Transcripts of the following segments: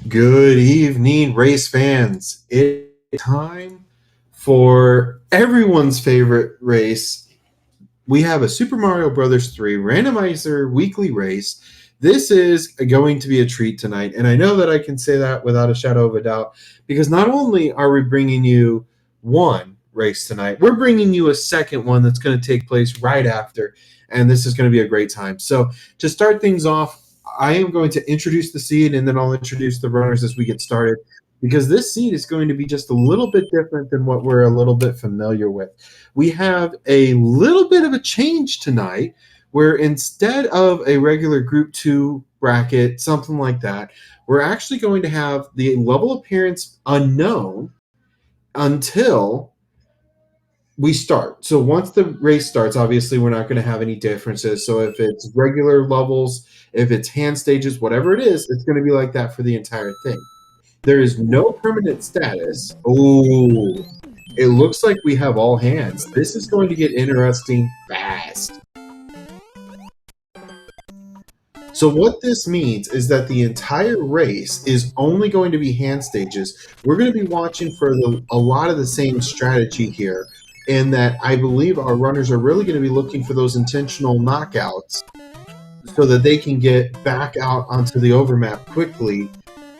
Good evening, race fans. It's time for everyone's favorite race. We have a Super Mario Brothers 3 randomizer weekly race. This is going to be a treat tonight, and I know that I can say that without a shadow of a doubt because not only are we bringing you one race tonight, we're bringing you a second one that's going to take place right after, and this is going to be a great time. So, to start things off, I am going to introduce the seed and then I'll introduce the runners as we get started because this seed is going to be just a little bit different than what we're a little bit familiar with. We have a little bit of a change tonight where instead of a regular group 2 bracket, something like that, we're actually going to have the level appearance unknown until we start. So once the race starts, obviously we're not going to have any differences. So if it's regular levels, if it's hand stages, whatever it is, it's going to be like that for the entire thing. There is no permanent status. Oh, it looks like we have all hands. This is going to get interesting fast. So what this means is that the entire race is only going to be hand stages. We're going to be watching for a lot of the same strategy here, in that I believe our runners are really going to be looking for those intentional knockouts so that they can get back out onto the overmap quickly.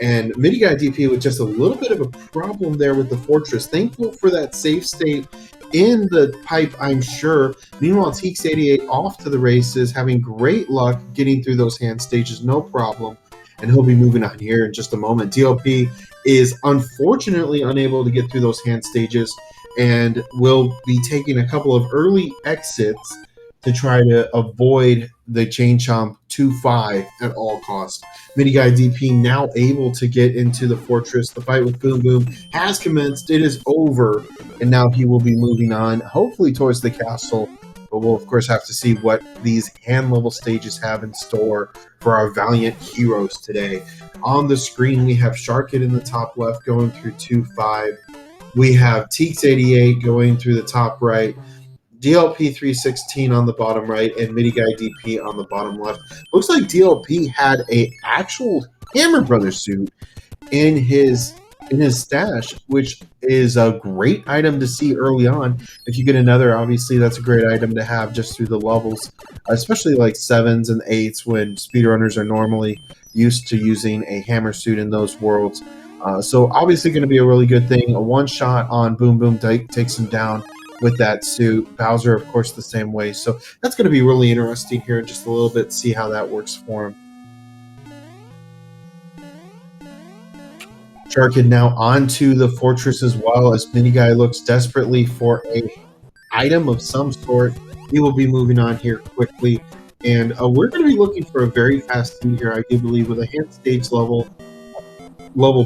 And Mini Guy DP with just a little bit of a problem there with the Fortress. Thankful for that safe state in the pipe, I'm sure. Meanwhile, Teeks88 off to the races, having great luck getting through those hand stages, no problem. And he'll be moving on here in just a moment. DLP is unfortunately unable to get through those hand stages and will be taking a couple of early exits to try to avoid the Chain Chomp 2-5 at all costs. Mini Guy DP now able to get into the Fortress. The fight with Boom Boom has commenced. It is over, and now he will be moving on, hopefully towards the castle. But we'll, of course, have to see what these hand-level stages have in store for our valiant heroes today. On the screen, we have Sharkit in the top left going through 2-5. We have Teeks88 going through the top right. DLP316 on the bottom right, and Mini Guy DP on the bottom left. Looks like DLP had a actual Hammer Brothers suit in his stash, which is a great item to see early on. If you get another, obviously that's a great item to have just through the levels, especially like 7s and 8s when speedrunners are normally used to using a Hammer suit in those worlds. So obviously going to be a really good thing. A one shot on Boom Boom takes him down with that suit. Bowser, of course, the same way. So that's going to be really interesting here in just a little bit, see how that works for him. Sharkid now onto the Fortress as well, as Mini Guy looks desperately for a item of some sort. He will be moving on here quickly. And we're going to be looking for a very fast team here, I do believe, with a hand stage level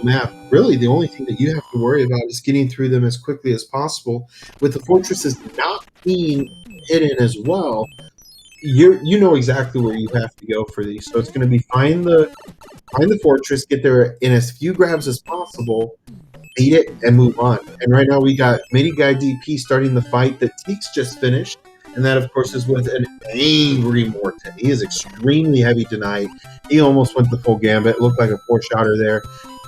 map. Really, the only thing that you have to worry about is getting through them as quickly as possible. With the fortresses not being hidden as well, you know exactly where you have to go for these. So it's going to be find the fortress, get there in as few grabs as possible, beat it, and move on. And right now we got Mini Guy DP starting the fight that Teeks just finished. And that, of course, is with an angry Morton. He is extremely heavy tonight. He almost went the full gambit. Looked like a 4-shotter there.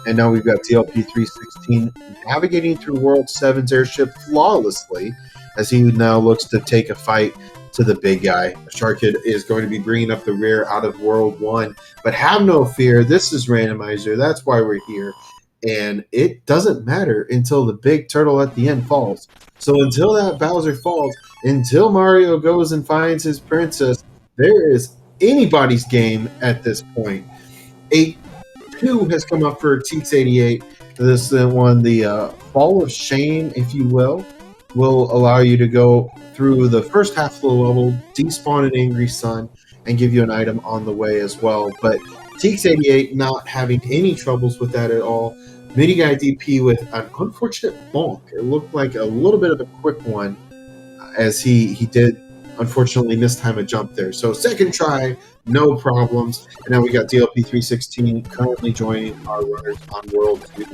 And now we've got DLP316 navigating through World 7's airship flawlessly as he now looks to take a fight to the big guy. Sharkid is going to be bringing up the rear out of World 1. But have no fear. This is Randomizer. That's why we're here. And it doesn't matter until the big turtle at the end falls. So until that Bowser falls, until Mario goes and finds his princess, there is anybody's game at this point. 8-2 has come up for Teeks88. This one, the Fall of Shame, if you will allow you to go through the first half of the level, despawn an Angry Sun, and give you an item on the way as well. But Teeks88 not having any troubles with that at all. Mini Guy DP with an unfortunate bonk. It looked like a little bit of a quick one as he did unfortunately mistime a jump there. So second try, no problems. And now we got DLP316 currently joining our runners on World 2.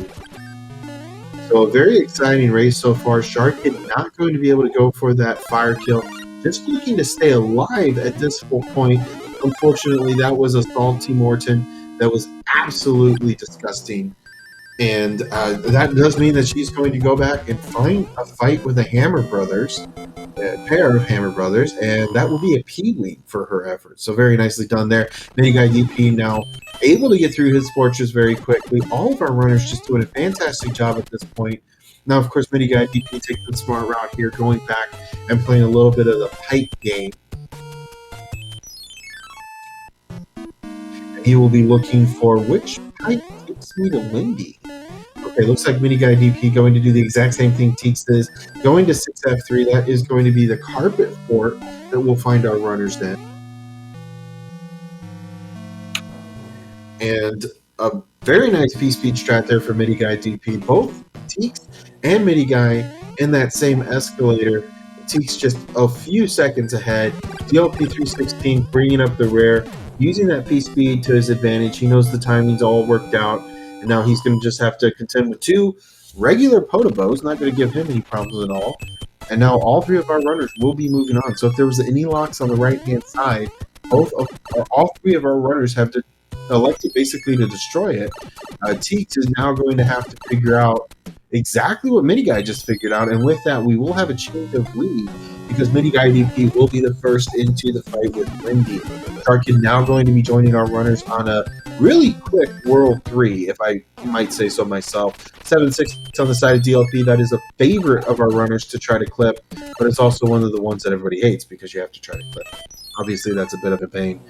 So a very exciting race so far. Sharkid not going to be able to go for that fire kill. Just looking to stay alive at this point. Unfortunately, that was a salty Morton. that was absolutely disgusting. And that does mean that she's going to go back and find a fight with the Hammer Brothers, a pair of Hammer Brothers, and that will be a P-wing for her efforts. So very nicely done there. Mini Guy DP now able to get through his fortress very quickly. All of our runners just doing a fantastic job at this point. Now, of course, Mini Guy DP takes the smart route here, going back and playing a little bit of the pipe game. And he will be looking for which pipe takes me to Windy. Okay, looks like Mini Guy DP going to do the exact same thing Teeks is. Going to 6F3, that is going to be the carpet fort that we'll find our runners in. And a very nice P-speed strat there for Mini Guy DP. Both Teeks and Mini Guy in that same escalator. Teeks just a few seconds ahead. DLP 316 bringing up the rear, using that P-speed to his advantage. He knows the timing's all worked out. And now he's going to just have to contend with two regular Potobos, not going to give him any problems at all. And now all three of our runners will be moving on. So if there was any locks on the right-hand side, all three of our runners have to elected basically to destroy it. Teeks is now going to have to figure out exactly what Mini Guy just figured out. And with that, we will have a change of lead because Mini Guy DP will be the first into the fight with Wendy. Tarkin now going to be joining our runners on a really quick World 3, if I might say so myself. 7-6 on the side of DLP. That is a favorite of our runners to try to clip, but it's also one of the ones that everybody hates because you have to try to clip. Obviously, that's a bit of a pain.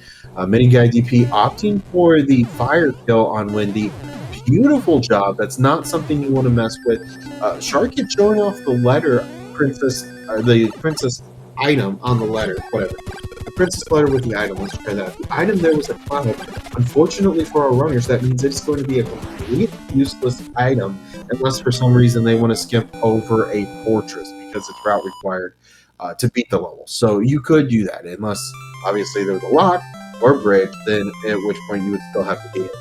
Mini Guy DP opting for the fire kill on Wendy. Beautiful job. That's not something you want to mess with. Sharkit showing off the letter, the princess item on the letter, whatever. The princess letter with the item. Let's try that. The item there was a cloud. Unfortunately for our runners, that means it's going to be a complete useless item unless for some reason they want to skip over a fortress because it's route required to beat the level. So you could do that unless obviously there's a lock or bridge, then at which point you would still have to beat it.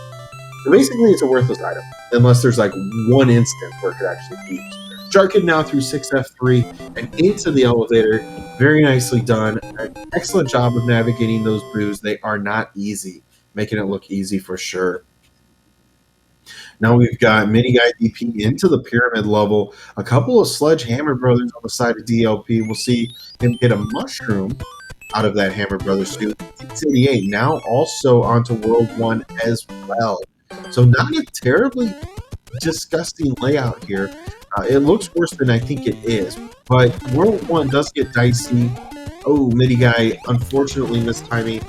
So basically it's a worthless item unless there's like one instance where it could actually be used. Sharkin now through 6F3 and into the elevator. Very nicely done. An excellent job of navigating those brews. They are not easy, making it look easy for sure. Now we've got Mini Guy DP into the pyramid level. A couple of Sledgehammer Brothers on the side of DLP. We'll see him get a mushroom out of that Hammer Brothers suit. 688 now also onto World 1 as well. So not a terribly disgusting layout here. It looks worse than I think it is, but World 1 does get dicey. Oh, Mini Guy unfortunately mistiming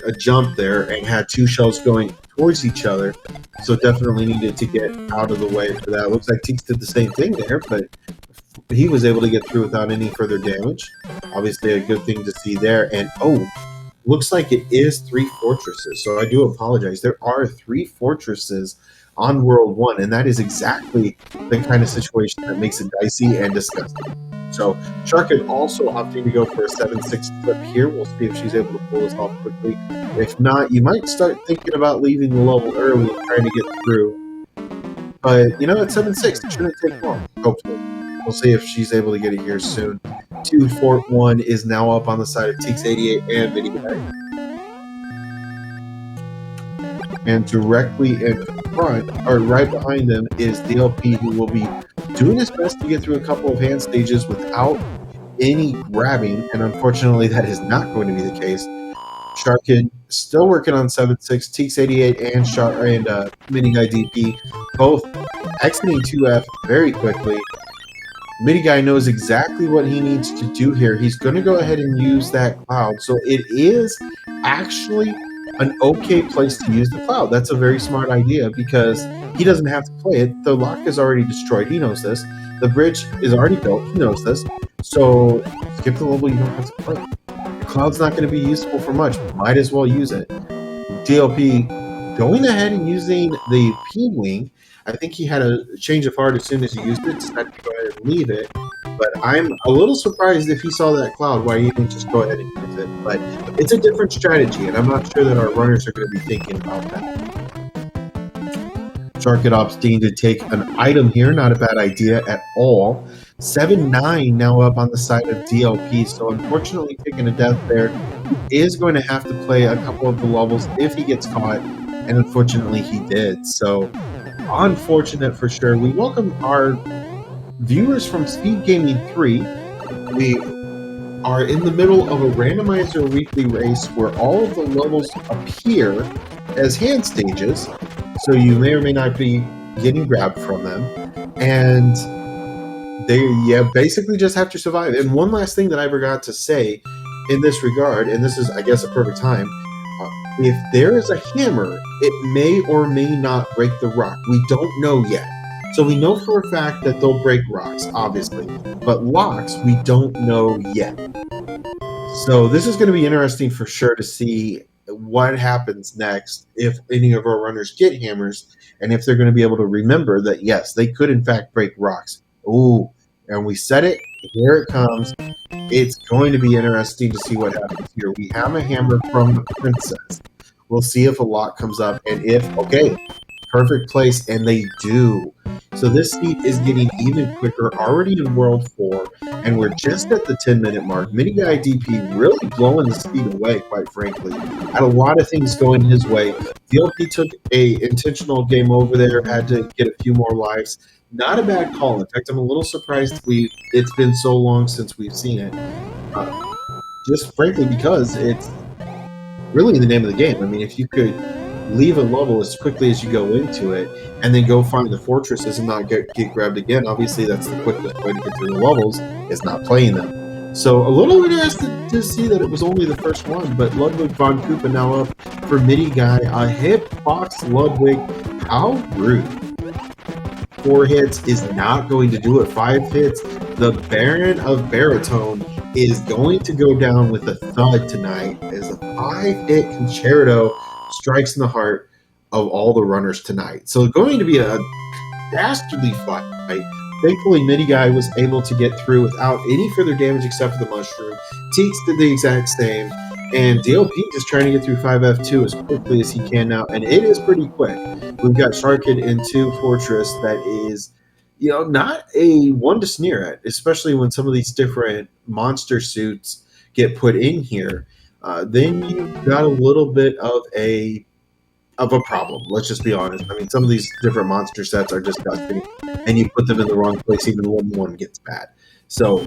a jump there and had two shells going towards each other, so definitely needed to get out of the way for that. Looks like Teeks did the same thing there, but he was able to get through without any further damage. Obviously a good thing to see there. And oh, looks like it is 3 fortresses, so I do apologize. There are 3 fortresses on World 1, and that is exactly the kind of situation that makes it dicey and disgusting. So Sharkin also opting to go for a 7-6 clip here. We'll see if she's able to pull this off quickly. If not, you might start thinking about leaving the level early and trying to get through. But, you know, at 7-6, it shouldn't take long, hopefully. We'll see if she's able to get it here soon. 2 Fort 1 is now up on the side of Teeks 88 and Mini Guy. And directly in front, or right behind them, is DLP, who will be doing his best to get through a couple of hand stages without any grabbing, and unfortunately that is not going to be the case. Sharkin still working on 7-6, Teeks 88 and Mini Guy DP, both exiting 2F very quickly. Mini Guy knows exactly what he needs to do here. He's going to go ahead and use that cloud, so it is actually an okay place to use the cloud. That's a very smart idea because he doesn't have to play it. The lock is already destroyed. He knows this. The bridge is already built. He knows this. So skip the level. You don't have to play. The cloud's not going to be useful for much. Might as well use it. DLP going ahead and using the P-Wing. I think he had a change of heart as soon as he used it. Decided to go ahead and leave it. But I'm a little surprised if he saw that cloud, why he didn't just go ahead and use it. But it's a different strategy, and I'm not sure that our runners are going to be thinking about that. Sharkit opting to take an item here, not a bad idea at all. 7-9 now up on the side of DLP, so unfortunately taking a death there. He is going to have to play a couple of the levels if he gets caught, and unfortunately he did. So unfortunate for sure. We welcome our viewers from Speed Gaming 3. We are in the middle of a randomizer weekly race where all of the levels appear as hand stages, so you may or may not be getting grabbed from them, and they basically just have to survive. And one last thing that I forgot to say in this regard, and this is, I guess, a perfect time, if there is a hammer, it may or may not break the rock. We don't know yet. So we know for a fact that they'll break rocks, obviously, but locks we don't know yet. So this is going to be interesting for sure to see what happens next if any of our runners get hammers, and if they're going to be able to remember that, yes, they could in fact break rocks. Ooh, and we said it. Here it comes. It's going to be interesting to see what happens here. We have a hammer from the princess. We'll see if a lock comes up, and if, okay, perfect place, and they do. So this speed is getting even quicker, already in World 4, and we're just at the 10-minute mark. Mini Guy DP really blowing the speed away, quite frankly. Had a lot of things going his way. DLP took a intentional game over there, had to get a few more lives. Not a bad call. In fact, I'm a little surprised it's been so long since we've seen it. Just frankly because it's really the name of the game. I mean, if you could leave a level as quickly as you go into it and then go find the fortresses and not get grabbed again, obviously that's the quickest way to get through the levels, is not playing them. So a little interested to see that it was only the first one, but Ludwig von Koopa now up for Midi Guy. A hitbox Ludwig. How rude. 4 hits is not going to do it. 5 hits. The Baron of Baritone is going to go down with a thud tonight as a 5-hit concerto strikes in the heart of all the runners tonight. So going to be a dastardly fight. Thankfully, Mini Guy was able to get through without any further damage except for the mushroom. Teeks did the exact same, and DLP just trying to get through 5F2 as quickly as he can now, and it is pretty quick. We've got Sharkid into Fortress that is, not a one to sneer at, especially when some of these different monster suits get put in here. Then you've got a little bit of a problem. Let's just be honest. I mean, some of these different monster sets are disgusting, and you put them in the wrong place, even one gets bad. So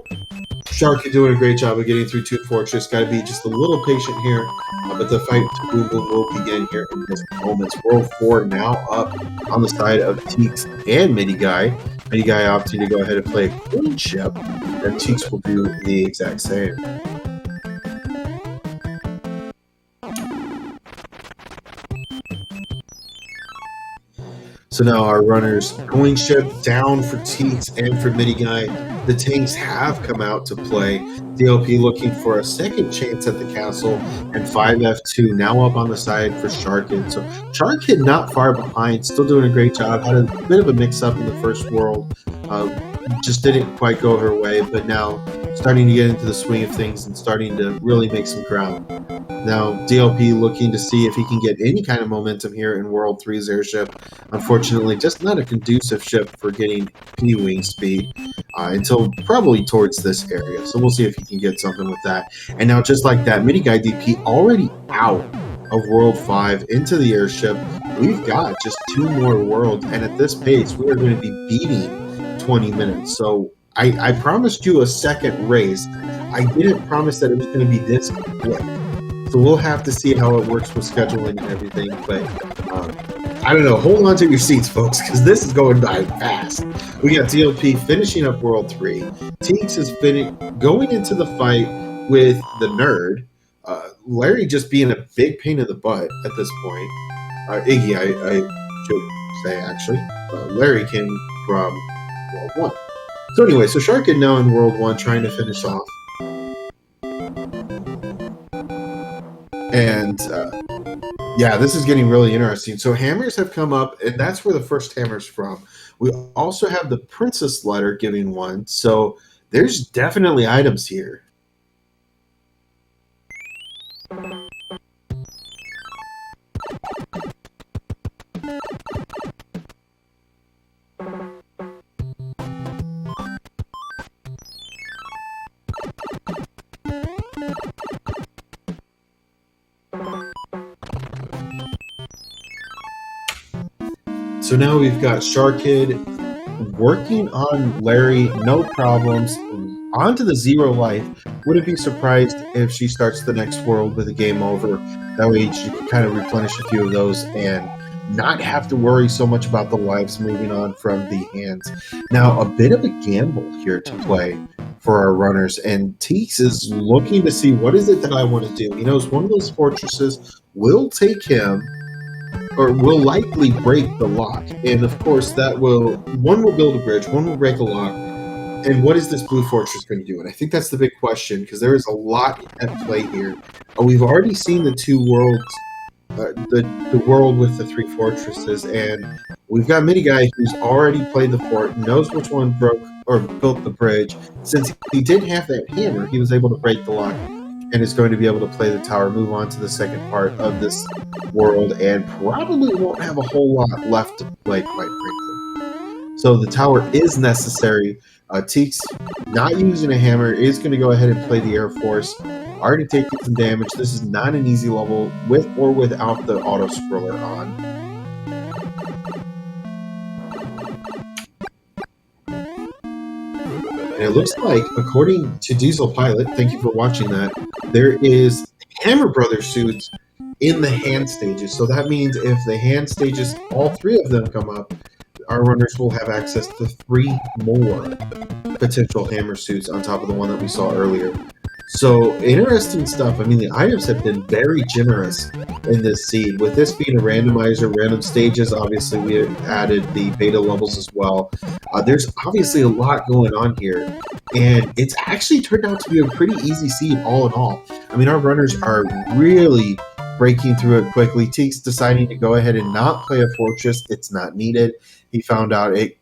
Shark is doing a great job of getting through 2 Fortress. Got to be just a little patient here, but the fight to Boom Boom will begin here in just moments. World 4 now up on the side of Teeks and Mini Guy. Mini Guy opting to go ahead and play Queen Ship, and Teeks will do the exact same. So now our runners, Coin Ship down for Teeks and for Mini Guy. The tanks have come out to play. DLP looking for a second chance at the castle, and 5F2 now up on the side for Sharkid. So Sharkid not far behind, still doing a great job. Had a bit of a mix-up in the first world. Just didn't quite go her way, but now starting to get into the swing of things and starting to really make some ground. Now, DLP looking to see if he can get any kind of momentum here in World 3's airship. Unfortunately, just not a conducive ship for getting P-wing speed until probably towards this area. So we'll see if he can get something with that. And now, just like that, Mini Guy DP already out of World 5 into the airship. We've got just 2 more worlds, and at this pace, we are going to be beating 20 minutes. So I promised you a second race. I didn't promise that it was going to be this quick. So we'll have to see how it works with scheduling and everything. But I don't know. Hold on to your seats, folks, because this is going by fast. We got DLP finishing up World 3. Teeks is going into the fight with the nerd. Larry just being a big pain in the butt at this point. Iggy, I should say, actually. Larry came from World 1. So anyway, so Sharkid now in World 1 trying to finish off. And yeah, this is getting really interesting. So hammers have come up, and that's where the first hammer's from. We also have the princess letter giving one. So there's definitely items here. So now we've got Shark Kid working on Larry, no problems. On to the zero life. Wouldn't be surprised if she starts the next world with a game over. That way she can kind of replenish a few of those and not have to worry so much about the lives moving on from the hands. Now, a bit of a gamble here to play for our runners, and Teeks is looking to see what is it that I want to do. He knows one of those fortresses will take him or will likely break the lock. And of course, one will build a bridge, one will break a lock. And what is this blue fortress going to do? And I think that's the big question, because there is a lot at play here. We've already seen the two worlds, the world with the three fortresses, and we've got Mini Guy who's already played the fort, knows which one broke or built the bridge. Since he did have that hammer, he was able to break the lock and is going to be able to play the tower, move on to the second part of this world, and probably won't have a whole lot left to play, quite frankly. So the tower is necessary. Teeks, not using a hammer, is going to go ahead and play the Air Force. Already taking some damage. This is not an easy level with or without the auto scroller on. And it looks like, according to Diesel Pilot, thank you for watching that, there is Hammer Brothers suits in the hand stages. So that means if the hand stages, all three of them come up, our runners will have access to 3 more potential hammer suits on top of the one that we saw earlier. So interesting stuff. I mean, the items have been very generous in this seed. With this being a randomizer, random stages, obviously we have added the beta levels as well. There's obviously a lot going on here, and it's actually turned out to be a pretty easy seed all in all. I mean, our runners are really breaking through it quickly. Teeks deciding to go ahead and not play a fortress. It's not needed. He found out it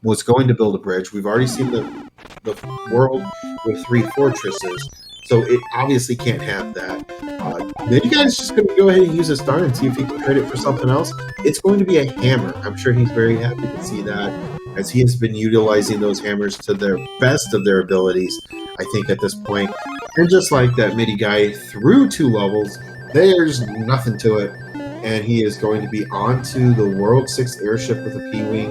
was going to build a bridge. We've already seen the world with 3 fortresses, so it obviously can't have that. Then you guys just going to go ahead and use a star and see if he can trade it for something else. It's going to be a hammer. I'm sure he's very happy to see that, as he has been utilizing those hammers to their best of their abilities, I think, at this point. And just like that Midi Guy through 2 levels, there's nothing to it. And he is going to be on to the World 6 airship with a P-Wing.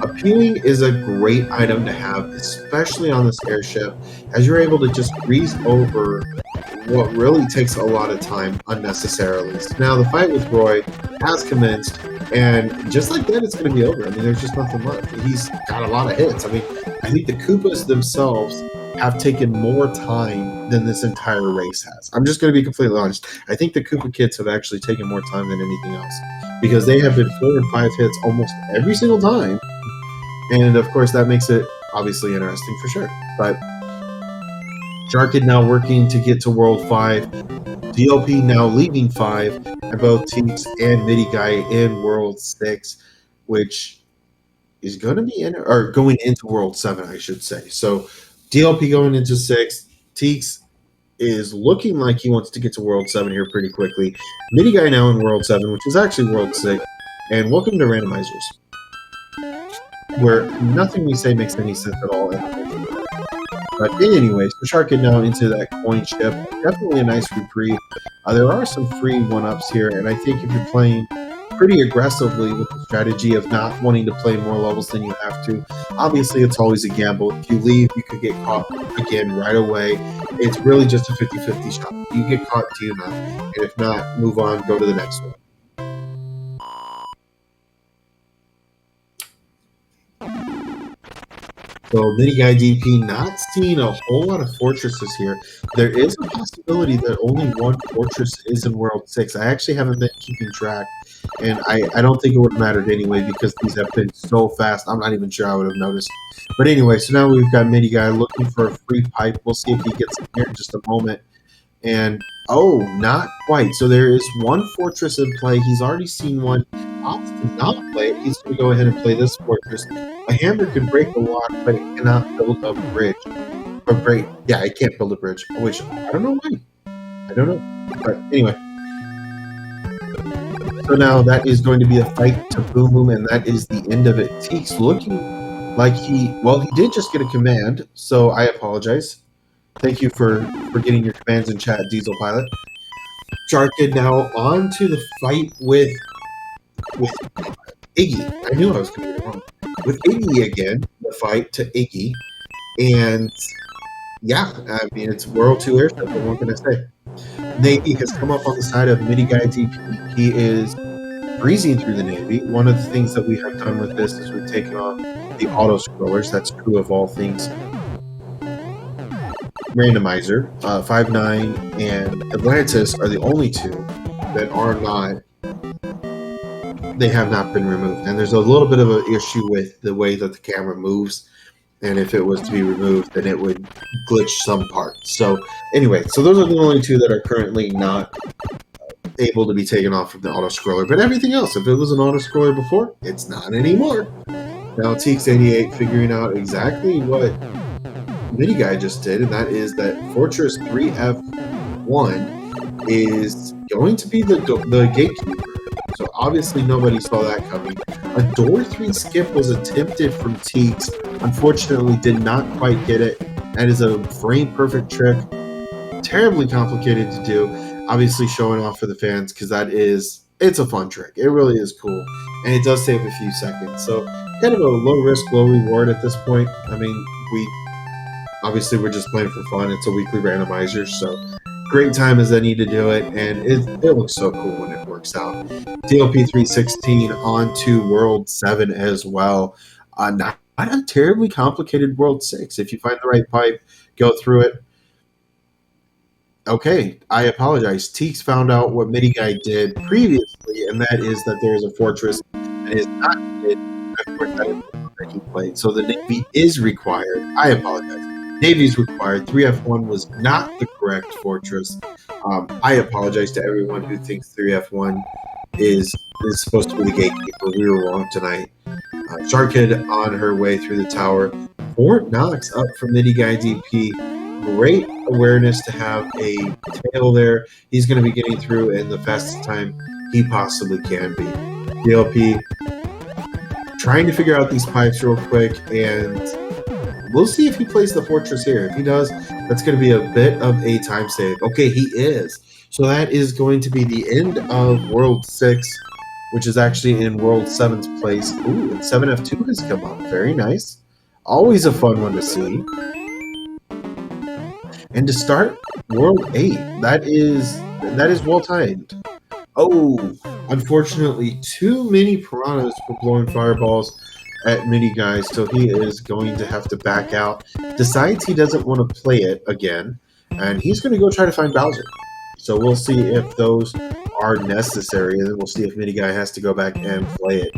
A P-Wing is a great item to have, especially on this airship, as you're able to just breeze over what really takes a lot of time unnecessarily. So now the fight with Roy has commenced, and just like that, it's going to be over. I mean, there's just nothing left. He's got a lot of hits. I mean, I think the Koopas themselves have taken more time than this entire race has. I'm just going to be completely honest. I think the Koopa kids have actually taken more time than anything else, because they have been 4 and 5 hits almost every single time. And of course, that makes it obviously interesting for sure. But Shark Kid now working to get to World 5. DLP now leaving 5. And both Teeks and Midi Guy in World 6, which is going to be going into World 7, I should say. So DLP going into 6. Teeks is looking like he wants to get to World 7 here pretty quickly. Midi Guy now in World 7, which is actually World 6. And welcome to Randomizers, where nothing we say makes any sense at all. But anyway, so Shark Kid now into that coin ship. Definitely a nice reprieve. There are some free one-ups here, and I think if you're playing pretty aggressively with the strategy of not wanting to play more levels than you have to, obviously it's always a gamble. If you leave, you could get caught again right away. It's really just a 50-50 shot. You get caught, do you not? And if not, move on, go to the next one. So Mini Guy DP not seeing a whole lot of fortresses here. There is a possibility that only one fortress is in World 6. I actually haven't been keeping track, and I don't think it would have mattered anyway, because these have been so fast. I'm not even sure I would have noticed. But anyway, so now we've got Mini Guy looking for a free pipe. We'll see if he gets it here in just a moment. And, oh, not quite. So there is one fortress in play. He's already seen one. Opts to not play it. He's going to go ahead and play this fortress. A hammer can break the lock, but it cannot build a bridge. Or break. Yeah, it can't build a bridge. Which, I don't know why. I don't know. But anyway. So now that is going to be a fight to Boom Boom, and that is the end of it. Teeks looking like he did just get a command, so I apologize. Thank you for getting your commands in chat, Diesel Pilot. Shark Kid now on to the fight with Iggy. I knew I was going to get it wrong. With Iggy again, the fight to Iggy. And yeah, I mean, it's World 2 Airship, but what can I say? Navy has come up on the side of Mini Guy DP. He is breezing through the Navy. One of the things that we have done with this is we've taken off the auto scrollers. That's true of all things. Randomizer, 5.9 and Atlantis are the only two that are not, they have not been removed. And there's a little bit of an issue with the way that the camera moves. And if it was to be removed, then it would glitch some parts. So anyway, so those are the only two that are currently not able to be taken off from the auto scroller. But everything else, if it was an auto scroller before, it's not anymore. Now Teeks88 figuring out exactly what Mini Guy just did, and that is that Fortress 3F1 is going to be the gatekeeper. So obviously nobody saw that coming. A door 3 skip was attempted from Teeks. Unfortunately, did not quite get it. That is a frame perfect trick. Terribly complicated to do. Obviously showing off for the fans because it's a fun trick. It really is cool. And it does save a few seconds. So kind of a low risk, low reward at this point. I mean, we're just playing for fun. It's a weekly randomizer. So great time as any to do it. And it looks so cool when it works out. DLP 316 on to World 7 as well. Not a terribly complicated World 6. If you find the right pipe, go through it. Okay, I apologize. Teeks found out what Mini Guy did previously, and that is that there is a fortress that is not needed. Of course, that is what he played. So the Navy is required. I apologize. Navy is required. 3F1 was not the correct fortress. I apologize to everyone who thinks 3F1 is supposed to be the gatekeeper. We were wrong tonight. Sharkhead on her way through the tower. Fort Knox up for Mini Guy DP. Great awareness to have a tail there. He's going to be getting through in the fastest time he possibly can be. DLP trying to figure out these pipes real quick, and we'll see if he plays the fortress here. If he does, that's going to be a bit of a time save. Okay, he is. So that is going to be the end of World 6, which is actually in World 7's place. Ooh, and 7F2 has come up. Very nice. Always a fun one to see. And to start World 8, that is well timed. Oh, unfortunately, too many piranhas were blowing fireballs at Mini Guy, so he is going to have to back out. Decides he doesn't want to play it again, and he's going to go try to find Bowser. So we'll see if those are necessary, and then we'll see if Mini Guy has to go back and play it.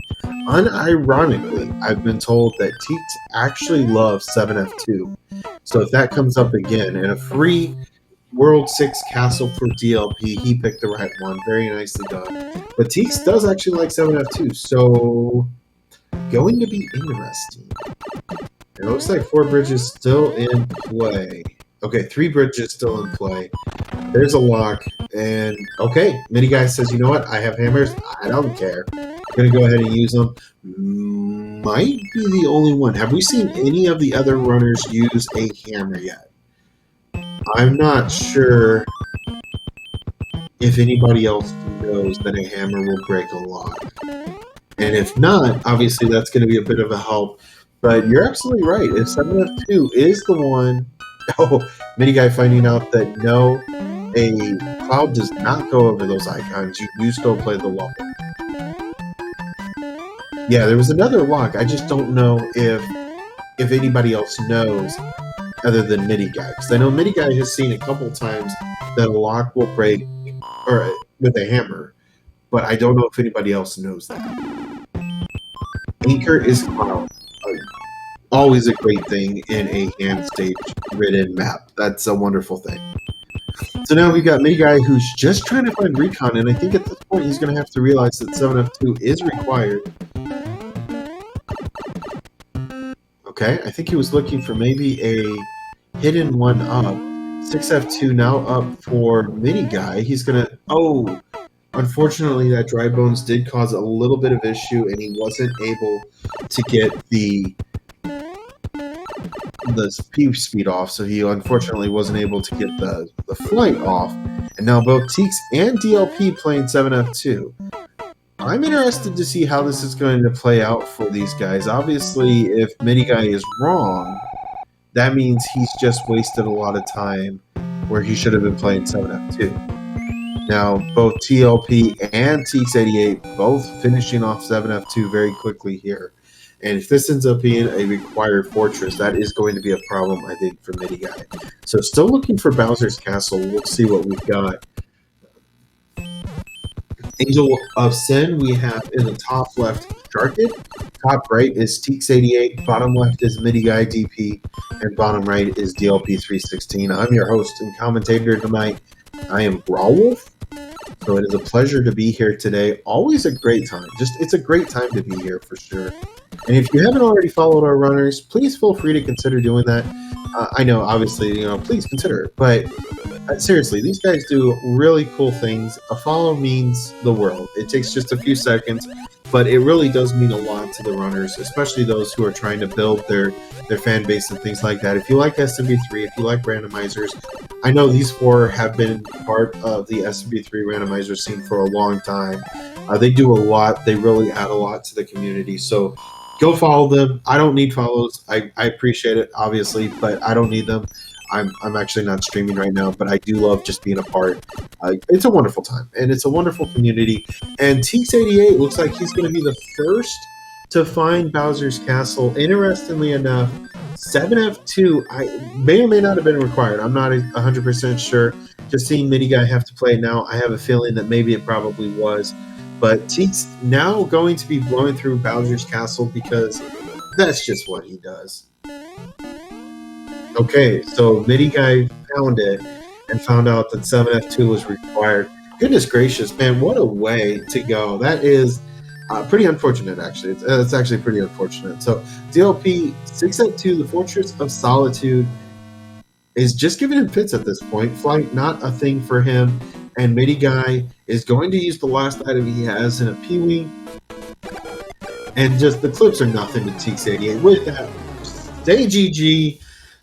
Unironically, I've been told that Teeks actually loves 7F2. So if that comes up again, and a free World 6 castle for DLP, he picked the right one. Very nicely done. But Teeks does actually like 7F2, so going to be interesting. It looks like 4 bridges still in play. Okay, 3 bridges still in play. There's a lock, and okay, Mini Guy says, you know what, I have hammers, I don't care. I'm going to go ahead and use them. Might be the only one. Have we seen any of the other runners use a hammer yet? I'm not sure if anybody else knows that a hammer will break a lock. And if not, obviously that's going to be a bit of a help. But you're absolutely right. If 7F2 is the one... Oh, Mini Guy finding out that no, a cloud does not go over those icons. You still play the lock. Yeah, there was another lock. I just don't know if anybody else knows other than Mini Guy. Because I know Mini Guy has seen a couple times that a lock will break or with a hammer. But I don't know if anybody else knows that. Anchor is cloud. Always a great thing in a hand stage ridden map. That's a wonderful thing. So now we've got Mini Guy who's just trying to find recon, and I think at this point he's going to have to realize that 7F2 is required. Okay, I think he was looking for maybe a hidden one up. 6F2 now up for Mini Guy. He's going to... Oh, unfortunately that dry bones did cause a little bit of issue, and he wasn't able to get the speed off, so he unfortunately wasn't able to get the flight off. And now both Teeks and DLP playing 7F2. I'm interested to see how this is going to play out for these guys. Obviously, if Mini Guy is wrong, that means he's just wasted a lot of time where he should have been playing 7F2. Now, both TLP and Teeks88 both finishing off 7F2 very quickly here. And if this ends up being a required fortress, that is going to be a problem, I think, for Midi Guy. So still looking for Bowser's Castle. We'll see what we've got. Angel of Sin, we have in the top left, Sharkid. Top right is Teeks88. Bottom left is Midi Guy DP. And bottom right is DLP316. I'm your host and commentator tonight. I am Rawwolf. So it is a pleasure to be here today. Always a great time. It's a great time to be here for sure. And if you haven't already followed our runners, please feel free to consider doing that. I know, obviously, please consider it. But seriously, these guys do really cool things. A follow means the world. It takes just a few seconds, but it really does mean a lot to the runners, especially those who are trying to build their fan base and things like that. If you like SMB3, if you like randomizers, I know these four have been part of the SMB3 randomizer scene for a long time. They do a lot. They really add a lot to the community. So go follow them. I don't need follows. I appreciate it, obviously, but I don't need them. I'm actually not streaming right now, but I do love just being a part. It's a wonderful time, and it's a wonderful community. And Teeks88 looks like he's going to be the first to find Bowser's Castle. Interestingly enough, 7F2 may or may not have been required. I'm not 100% sure. Just seeing Mini Guy have to play it now, I have a feeling that maybe it probably was. But Teeks now going to be blowing through Bowser's Castle because that's just what he does. Okay, so Midi Guy found it and found out that 7F2 was required. Goodness gracious, man, what a way to go. That is pretty unfortunate, actually. It's actually pretty unfortunate. So DLP 6F2, the Fortress of Solitude, is just giving him fits at this point. Flight, not a thing for him. And Midi Guy is going to use the last item he has in a Pee-wee. And just the clips are nothing to Teeks88. With that, say GG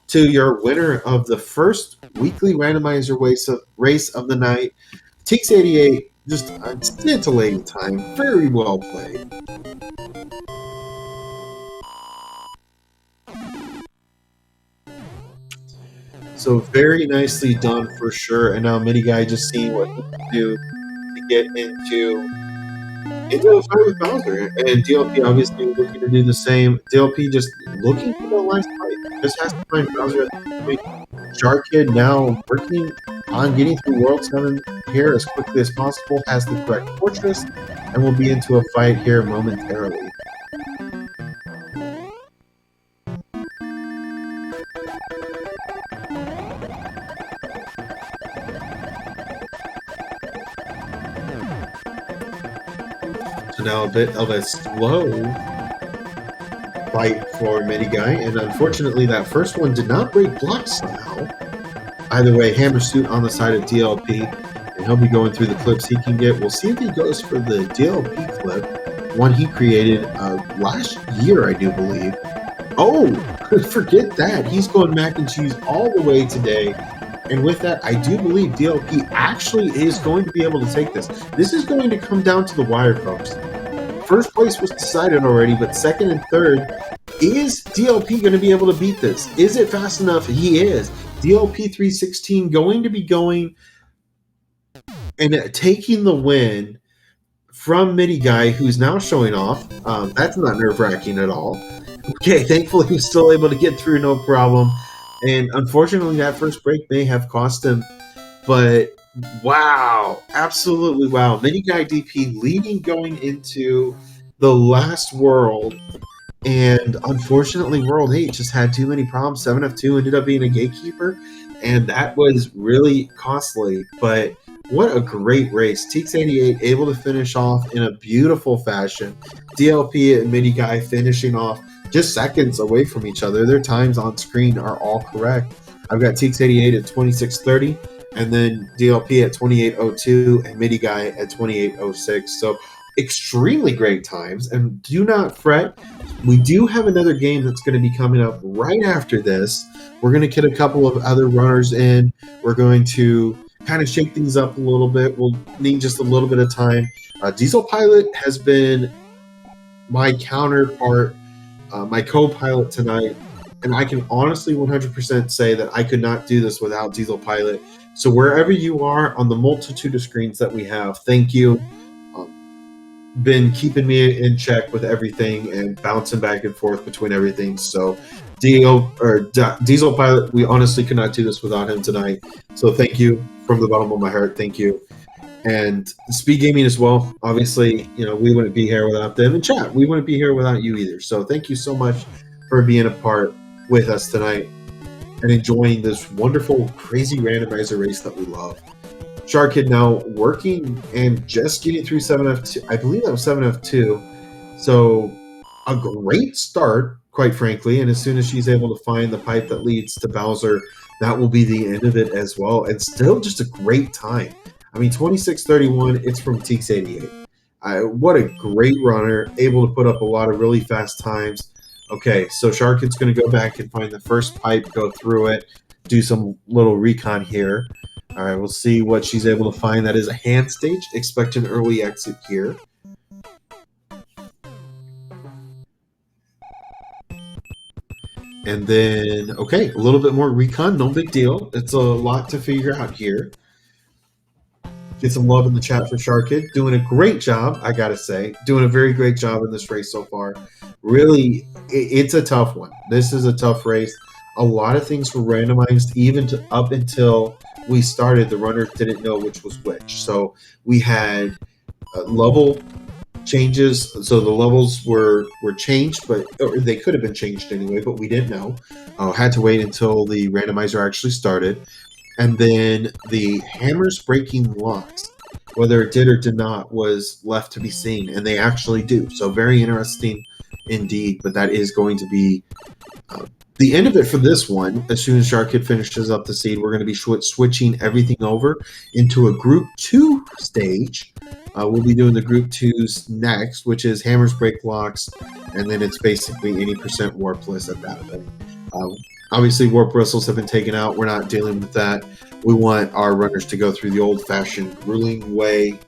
to your winner of the first weekly randomizer race of the night. Teeks88, just a scintillating time. Very well played. So very nicely done for sure. And now Midi Guy just seeing what he can do to get into a fight with Bowser. And DLP obviously looking to do the same. DLP just looking for the last fight. Just has to find Bowser at the point. Sharkid now working on getting through World 7 here as quickly as possible. Has the correct fortress. And will be into a fight here momentarily. So now a bit of a slow fight for Midi Guy, and unfortunately that first one did not break blocks somehow. Either way, Hammer Suit on the side of DLP, and he'll be going through the clips he can get. We'll see if he goes for the DLP clip, one he created last year, I do believe. Oh, forget that. He's going mac and cheese all the way today. And with that, I do believe DLP actually is going to be able to take this. This is going to come down to the wire, folks. First place was decided already, but second and third, is DLP going to be able to beat this? Is it fast enough? He is. DLP 316 going to be going and taking the win from Midi Guy, who's now showing off. That's not nerve-wracking at all. Okay, thankfully he's still able to get through no problem. And unfortunately, that first break may have cost him. But wow, absolutely wow. Midi Guy DP leading going into the last world. And unfortunately, World 8 just had too many problems. 7F2 ended up being a gatekeeper. And that was really costly. But what a great race. Teeks88 able to finish off in a beautiful fashion. DLP and Midi Guy finishing off just seconds away from each other. Their times on screen are all correct. I've got Teeks88 at 26:30, and then DLP at 28:02, and Midi Guy at 28:06. So extremely great times. And do not fret. We do have another game that's going to be coming up right after this. We're going to get a couple of other runners in. We're going to kind of shake things up a little bit. We'll need just a little bit of time. Diesel Pilot has been my counterpart, my co-pilot tonight, and I can honestly 100% say that I could not do this without Diesel Pilot. So wherever you are on the multitude of screens that we have, thank you. Been keeping me in check with everything and bouncing back and forth between everything. So Diesel Pilot, we honestly could not do this without him tonight. So thank you from the bottom of my heart. Thank you. And Speed Gaming as well. Obviously, we wouldn't be here without them. And chat, we wouldn't be here without you either. So thank you so much for being a part with us tonight and enjoying this wonderful, crazy randomizer race that we love. Shark Kid now working and just getting through 7F2. I believe that was 7F2. So a great start, quite frankly. And as soon as she's able to find the pipe that leads to Bowser, that will be the end of it as well. And still just a great time. I mean, 26:31, it's from Teeks88. What a great runner, able to put up a lot of really fast times. Okay, so Shark Kid's going to go back and find the first pipe, go through it, do some little recon here. All right, we'll see what she's able to find. That is a hand stage. Expect an early exit here. And then, okay, a little bit more recon. No big deal. It's a lot to figure out here. Get some love in the chat for Shark Kid. Doing a great job, I got to say. Doing a very great job in this race so far. Really, it's a tough one. This is a tough race. A lot of things were randomized, even up until we started. The runners didn't know which was which. So we had level changes. So the levels were changed, or they could have been changed anyway, but we didn't know. Had to wait until the randomizer actually started. And then the hammers breaking locks, whether it did or did not, was left to be seen. And they actually do. So very interesting indeed. But that is going to be the end of it for this one. As soon as Shark Kid finishes up the seed, we're going to be switching everything over into a Group 2 stage. We'll be doing the Group 2s next, which is hammers, break locks, and then it's basically any percent warpless at that point. Obviously, warp whistles have been taken out. We're not dealing with that. We want our runners to go through the old-fashioned grueling way,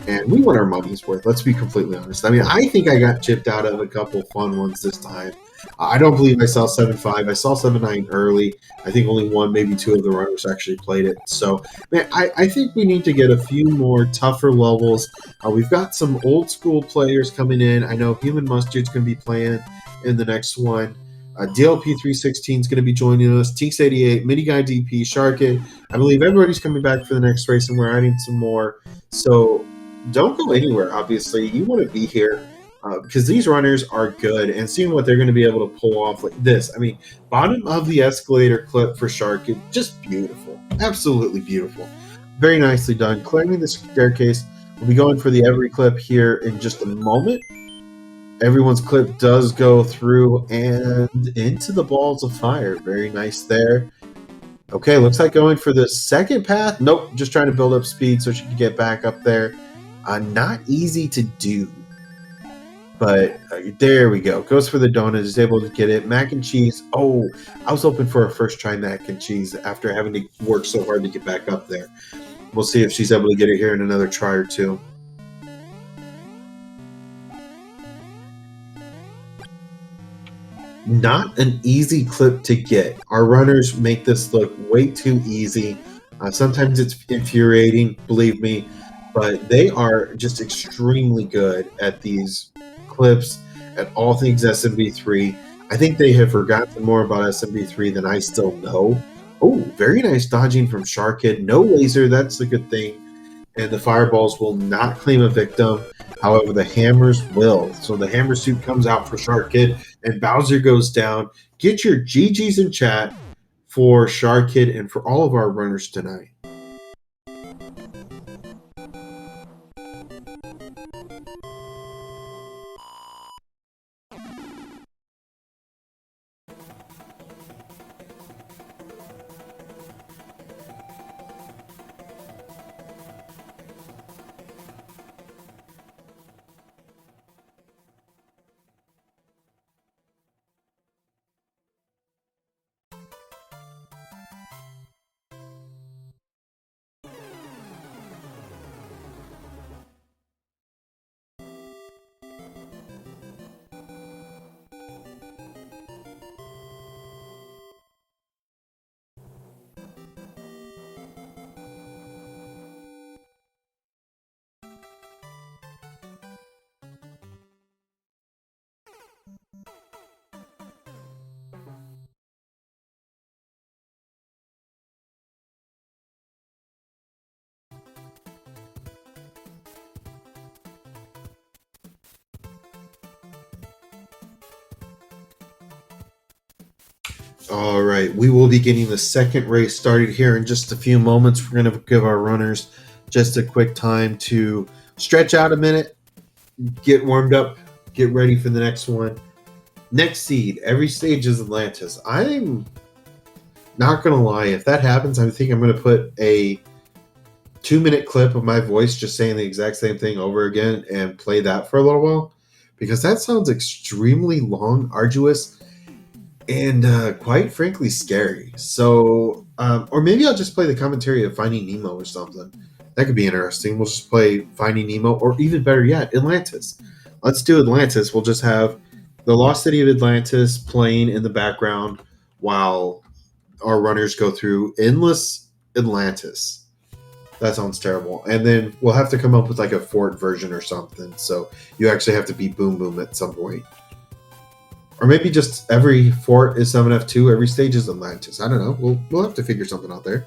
and we want our money's worth. Let's be completely honest. I mean, I think I got chipped out of a couple fun ones this time. I don't believe I saw 7.5. I saw 7.9 early. I think only one, maybe two of the runners actually played it. So, man, I think we need to get a few more tougher levels. We've got some old-school players coming in. I know Human Mustard's going to be playing in the next one. DLP 316 is going to be joining us. Teeks88, Mini Guy DP, Shark Kid. I believe everybody's coming back for the next race, and we're adding some more. So don't go anywhere, obviously. You want to be here because these runners are good, and seeing what they're going to be able to pull off like this. I mean, bottom of the escalator clip for Shark Kid, just beautiful. Absolutely beautiful. Very nicely done. Climbing the staircase. We'll be going for the every clip here in just a moment. Everyone's clip does go through and into the balls of fire. Very nice there. Okay, looks like going for the second path. Nope, just trying to build up speed so she can get back up there. Not easy to do. But there we go. Goes for the donut. Is able to get it. Mac and cheese. Oh, I was hoping for a first try mac and cheese after having to work so hard to get back up there. We'll see if she's able to get it here in another try or two. Not an easy clip to get. Our runners make this look way too easy. Sometimes it's infuriating, believe me, but they are just extremely good at these clips, at all things SMB3. I think they have forgotten more about SMB3 than I still know. Oh, very nice dodging from Shark Kid. No laser, that's a good thing. And the fireballs will not claim a victim. However, the hammers will. So the hammer suit comes out for Shark Kid, and Bowser goes down. Get your GGs in chat for Shark Kid and for all of our runners tonight. All right, we will be getting the second race started here in just a few moments. We're going to give our runners just a quick time to stretch out a minute, get warmed up, get ready for the next one. Next seed, every stage is Atlantis. I'm not going to lie, if that happens, I think I'm going to put a 2-minute clip of my voice just saying the exact same thing over again and play that for a little while because that sounds extremely long, arduous, and quite frankly scary. So, or maybe I'll just play the commentary of Finding Nemo or something. That could be interesting. We'll just play Finding Nemo, or even better yet, Atlantis. Let's do Atlantis. We'll just have the Lost City of Atlantis playing in the background while our runners go through endless Atlantis. That sounds terrible. And then we'll have to come up with like a fort version or something. So you actually have to beat Boom Boom at some point. Or maybe just every fort is 7F2, every stage is Atlantis. I don't know. We'll have to figure something out there.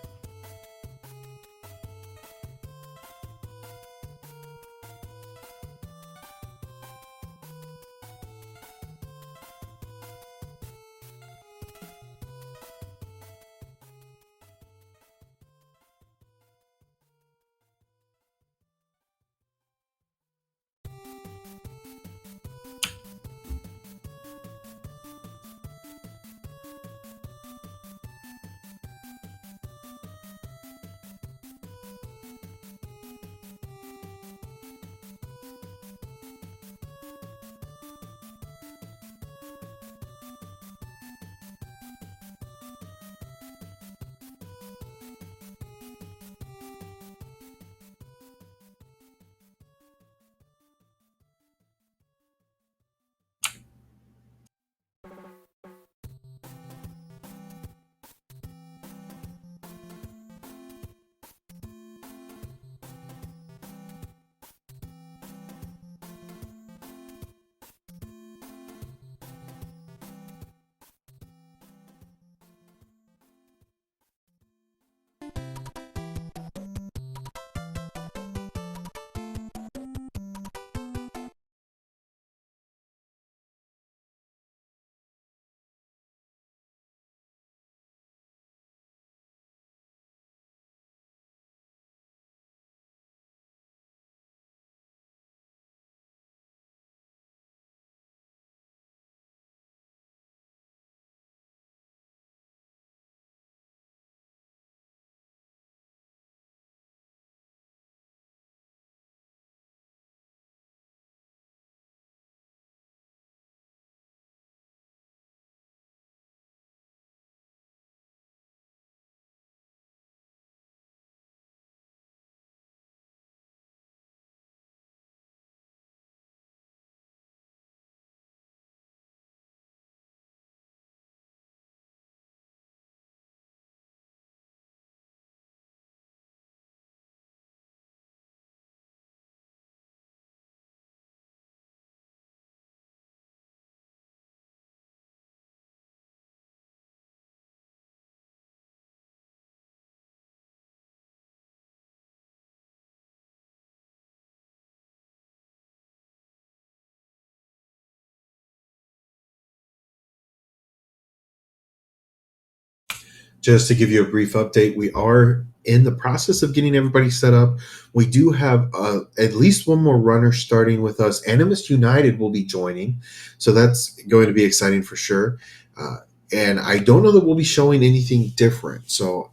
Just to give you a brief update, we are in the process of getting everybody set up. We do have at least one more runner starting with us. Animist United will be joining, so that's going to be exciting for sure. Uh, and I don't know that we'll be showing anything different, so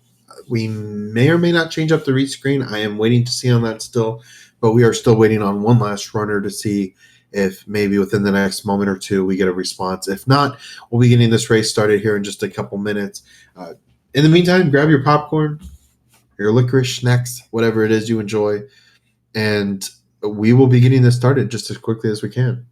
we may or may not change up the read screen. I am waiting to see on that still, but we are still waiting on one last runner to see if maybe within the next moment or two we get a response. If not, we'll be getting this race started here in just a couple minutes. In the meantime, grab your popcorn, your licorice snacks, whatever it is you enjoy, and we will be getting this started just as quickly as we can.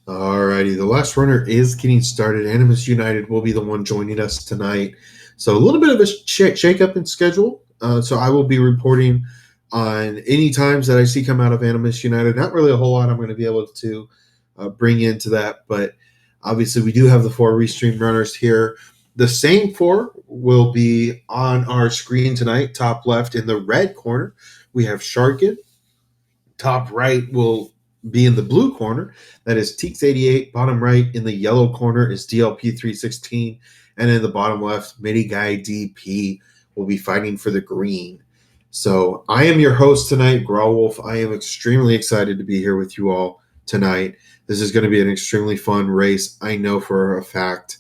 Alrighty, the last runner is getting started. Animus United will be the one joining us tonight. So a little bit of a shake up in schedule. So I will be reporting on any times that I see come out of Animus United. Not really a whole lot I'm going to be able to bring into that, but obviously we do have the 4 restream runners here. The same 4 will be on our screen tonight. Top left in the red corner, we have Sharkin. Top right will be in the blue corner. That is Teeks88. Bottom right in the yellow corner is DLP316. And in the bottom left, Mini Guy DP will be fighting for the green. So I am your host tonight, Growlwolf. I am extremely excited to be here with you all tonight. This is going to be an extremely fun race, I know for a fact,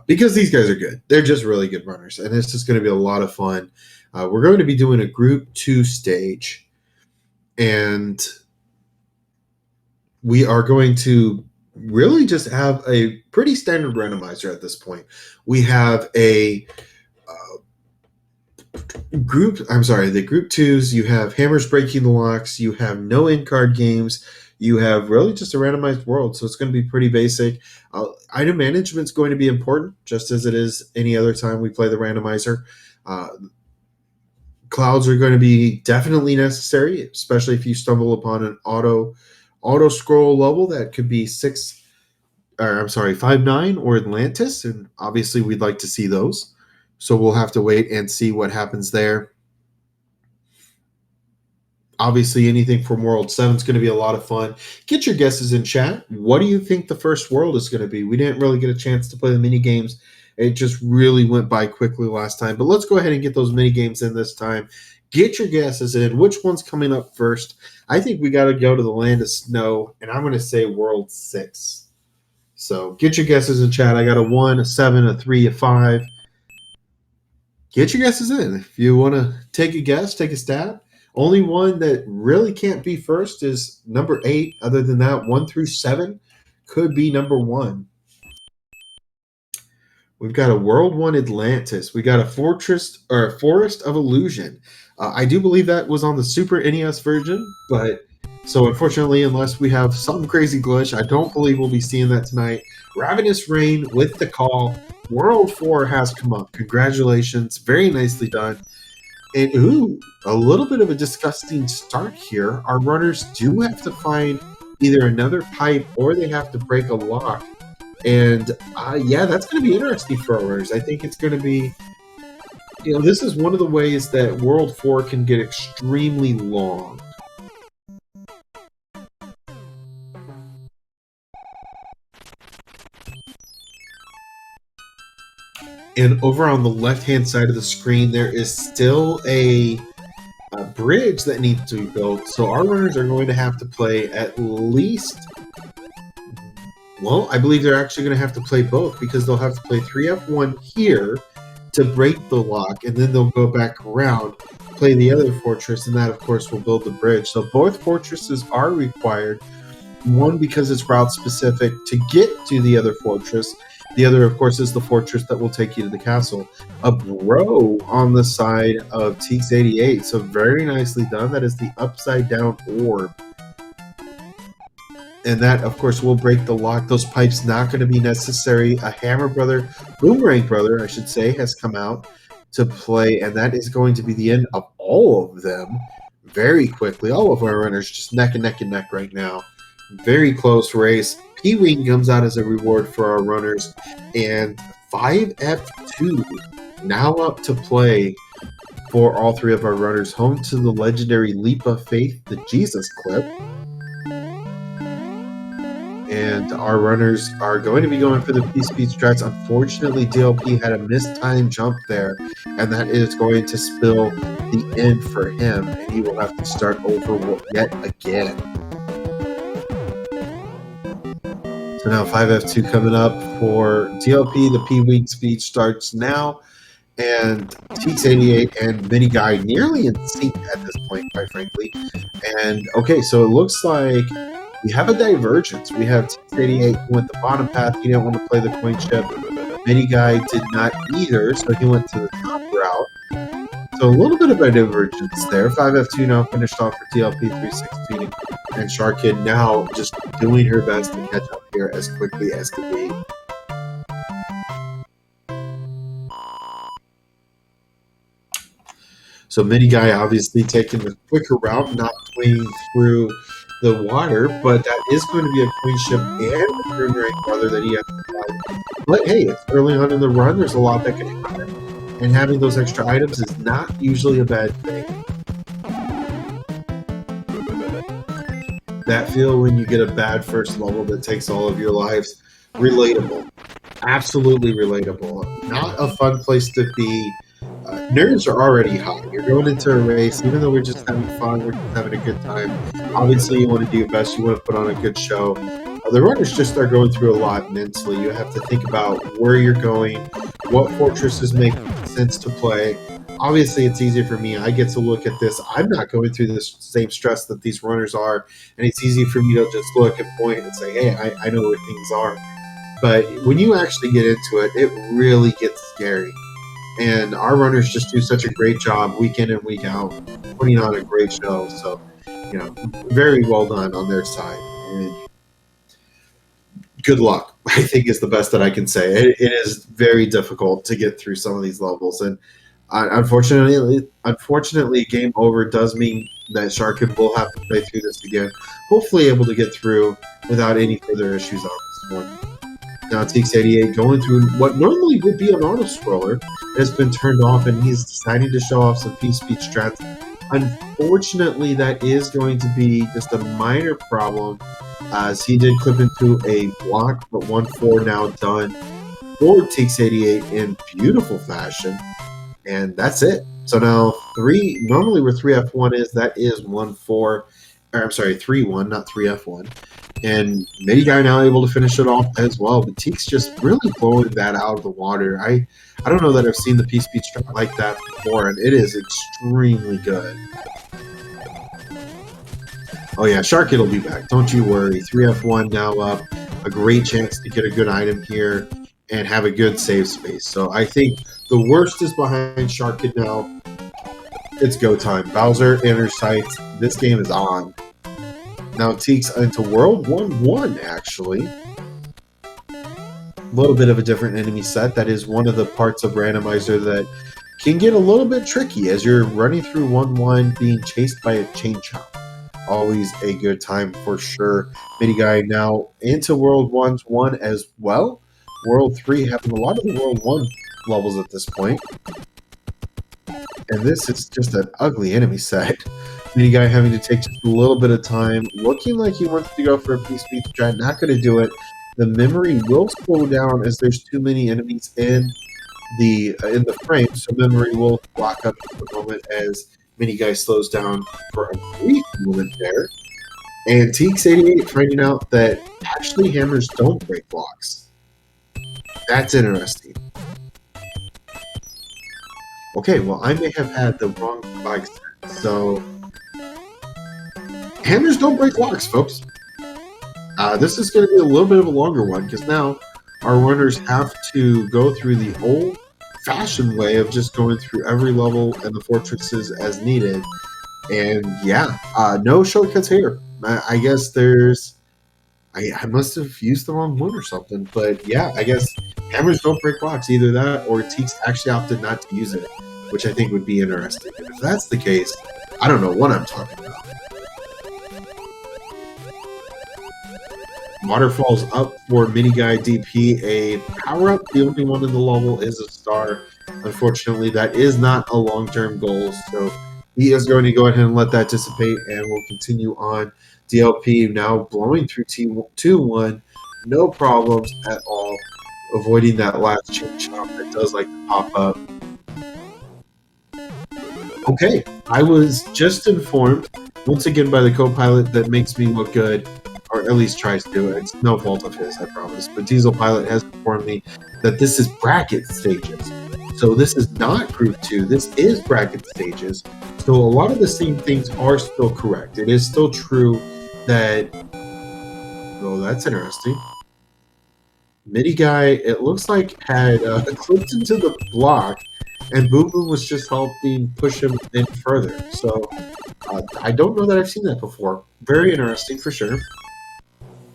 because these guys are good. They're just really good runners, and it's just going to be a lot of fun. We're going to be doing a Group 2 stage, and we are going to really just have a pretty standard randomizer at this point. We have a the Group 2s, you have hammers breaking the locks, you have no in-card games, you have really just a randomized world, so it's going to be pretty basic. Item management is going to be important, just as it is any other time we play the randomizer. Clouds are going to be definitely necessary, especially if you stumble upon an auto scroll level that could be 5-9 or Atlantis, and obviously we'd like to see those. So we'll have to wait and see what happens there. Obviously, anything from World 7 is going to be a lot of fun. Get your guesses in chat. What do you think the first world is going to be? We didn't really get a chance to play the mini games. It just really went by quickly last time. But let's go ahead and get those mini games in this time. Get your guesses in. Which one's coming up first? I think we got to go to the land of snow, and I'm going to say World 6. So get your guesses in chat. I got a 1, a 7, a 3, a 5. Get your guesses in. If you want to take a guess, take a stab. Only one that really can't be first is number 8. Other than that, 1 through 7 could be number 1. We've got a World 1 Atlantis. We got a Forest of Illusion. I do believe that was on the Super NES version, but so unfortunately, unless we have some crazy glitch, I don't believe we'll be seeing that tonight. Ravenous Rain with the call. World 4 has come up. Congratulations. Very nicely done. And a little bit of a disgusting start here. Our runners do have to find either another pipe or they have to break a lock. And yeah, that's going to be interesting for our runners. I think it's going to be, this is one of the ways that World 4 can get extremely long. And over on the left-hand side of the screen, there is still a bridge that needs to be built. So our runners are going to have to play at least, well, I believe they're actually going to have to play both, because they'll have to play 3F1 here to break the lock, and then they'll go back around, play the other fortress, and that, of course, will build the bridge. So both fortresses are required. One, because it's route-specific to get to the other fortress. The other, of course, is the fortress that will take you to the castle. A bro on the side of Teeks88. So very nicely done. That is the upside-down orb. And that, of course, will break the lock. Those pipes not going to be necessary. A Hammer Brother, Boomerang Brother, I should say, has come out to play. And that is going to be the end of all of them very quickly. All of our runners just neck and neck and neck right now. Very close race. P-Wing comes out as a reward for our runners. And 5F2 now up to play for all 3 of our runners. Home to the legendary Leap of Faith, the Jesus clip. And our runners are going to be going for the P-Speed strats. Unfortunately, DLP had a mistimed jump there, and that is going to spill the end for him, and he will have to start over yet again. So now 5F2 coming up for DLP. The P-Wing speed starts now, and Teeks88 and Mini Guy nearly in sync at this point, quite frankly. And okay, so it looks like we have a divergence. We have Teeks88 who went the bottom path. He didn't want to play the coin chip. Mini Guy did not either, so he went to the top route. So a little bit of a divergence there. 5F2 now finished off for DLP 316. And Shark Kid now just doing her best to catch up here as quickly as can be. So Mini Guy obviously taking the quicker route, not playing through the water, but that is going to be a queen ship and a turn rank brother that he has to fight. But hey, it's early on in the run. There's a lot that can happen. And having those extra items is not usually a bad thing. That feel when you get a bad first level that takes all of your lives, relatable. Absolutely relatable. Not a fun place to be. Nerves are already high. You're going into a race, even though we're just having fun, we're just having a good time. Obviously, you want to do your best. You want to put on a good show. The runners just are going through a lot mentally. You have to think about where you're going, what fortresses make sense to play. Obviously, it's easier for me. I get to look at this. I'm not going through the same stress that these runners are, and it's easy for me to just look and point and say, hey, I know where things are. But when you actually get into it, it really gets scary. And our runners just do such a great job week in and week out, putting on a great show. So, very well done on their side. And good luck, I think, is the best that I can say. It is very difficult to get through some of these levels. And unfortunately, game over does mean that Shark Kid will have to play through this again. Hopefully able to get through without any further issues on this one. Now Teeks88 going through what normally would be an auto scroller has been turned off, and he's deciding to show off some P-Speed strats. Unfortunately, that is going to be just a minor problem, as he did clip into a block, but 1-4 now done for Teeks88 in beautiful fashion, and that's it. So now normally where 3F1 is, that is 1-4, or I'm sorry, 3-1, not 3F1. And Mini Guy now able to finish it off as well. But Teeks just really blowing that out of the water. I don't know that I've seen the P-Speed strat like that before, and it is extremely good. Oh yeah, Shark Kid will be back. Don't you worry. 3F1 now up. A great chance to get a good item here and have a good save space. So I think the worst is behind Shark Kid now. It's go time. Bowser enters sights. This game is on. Now Teeks into World 1-1, actually. A little bit of a different enemy set. That is one of the parts of Randomizer that can get a little bit tricky as you're running through 1-1 being chased by a chain chomp. Always a good time for sure. Mini Guy now into World 1 as well. World 3 having a lot of the World 1 levels at this point. And this is just an ugly enemy set. Mini Guy having to take just a little bit of time, looking like he wants to go for a P-Speed strat, not going to do it. The memory will slow down as there's too many enemies in the frame, so memory will block up for a moment as Mini Guy slows down for a brief moment there. And Teeks88 finding out that actually hammers don't break blocks. That's interesting. Okay, well, I may have had the wrong flag set, so hammers don't break locks, folks. This is going to be a little bit of a longer one because now our runners have to go through the old-fashioned way of just going through every level and the fortresses as needed. And yeah, no shortcuts here. I guess there's... I must have used the wrong one or something, but yeah, I guess hammers don't break blocks. Either that or Teeks actually opted not to use it, which I think would be interesting. And if that's the case, I don't know what I'm talking about. Waterfalls up for Mini Guy DP, a power-up. The only one in the level is a star. Unfortunately, that is not a long-term goal, so he is going to go ahead and let that dissipate, and we'll continue on. DLP now blowing through T2-1, no problems at all, avoiding that last chain chomp that does like to pop up. Okay, I was just informed, once again by the co-pilot that makes me look good, or at least tries to. It's no fault of his, I promise. But Diesel Pilot has informed me that this is bracket stages. So this is not Group 2. This is bracket stages. So a lot of the same things are still correct. It is still true that... Oh, that's interesting. Mini Guy, it looks like, had clipped into the block and Boom Boom was just helping push him in further. So I don't know that I've seen that before. Very interesting for sure.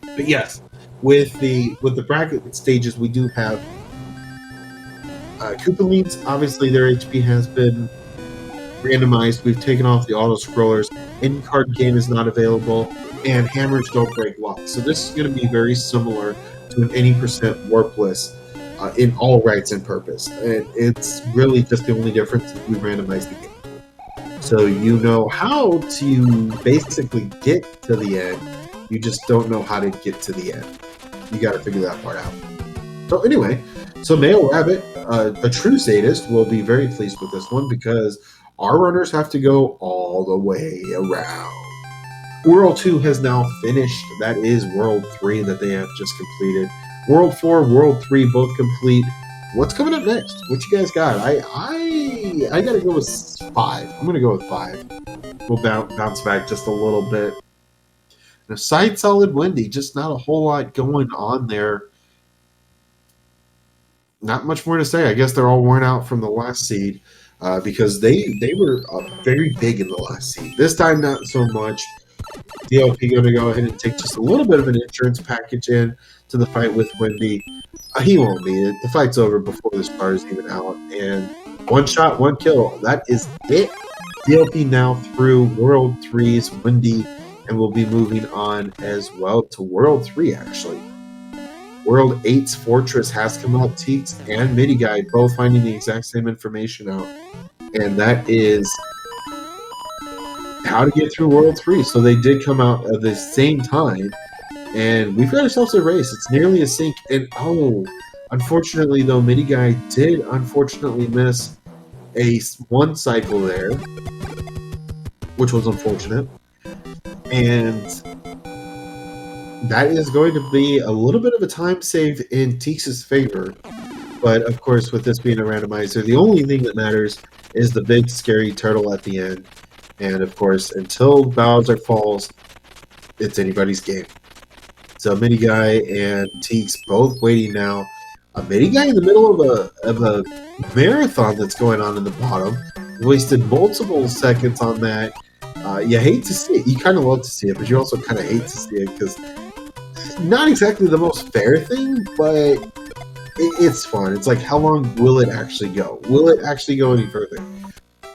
But yes, with the bracket stages, we do have Koopalings. Obviously, their HP has been randomized. We've taken off the auto scrollers. Any card game is not available, and hammers don't break locks. So this is going to be very similar to an any percent warpless in all rights and purpose. And it's really just the only difference is we randomize the game. So you know how to basically get to the end. You just don't know how to get to the end. You got to figure that part out. So anyway, so Male Rabbit, a true sadist, will be very pleased with this one because our runners have to go all the way around. World 2 has now finished. That is World 3 that they have just completed. World 4, World 3, both complete. What's coming up next? What you guys got? I gotta go with 5. I'm gonna go with 5. We'll bounce back just a little bit. Now, Side Solid Wendy, just not a whole lot going on there. Not much more to say. I guess they're all worn out from the last seed because they were very big in the last seed. This time, not so much. DLP going to go ahead and take just a little bit of an insurance package in to the fight with Wendy. He won't need it. The fight's over before the star is even out. And one shot, one kill. That is it. DLP now through World 3's Wendy, and we'll be moving on as well to World 3, actually. World 8's Fortress has come out. Teeks and Midi Guy both finding the exact same information out. And that is how to get through World 3. So they did come out at the same time. And we've got ourselves a race. It's nearly a sync. And unfortunately, though, Midi Guy did unfortunately miss one cycle there, which was unfortunate. And that is going to be a little bit of a time save in Teeks' favor. But, of course, with this being a randomizer, the only thing that matters is the big, scary turtle at the end. And, of course, until Bowser falls, it's anybody's game. So, Midi Guy and Teeks both waiting now. Midi Guy in the middle of a marathon that's going on in the bottom. Wasted multiple seconds on that. You hate to see it. You kind of love to see it, but you also kind of hate to see it because it's not exactly the most fair thing, but it's fun. It's like, how long will it actually go? Will it actually go any further?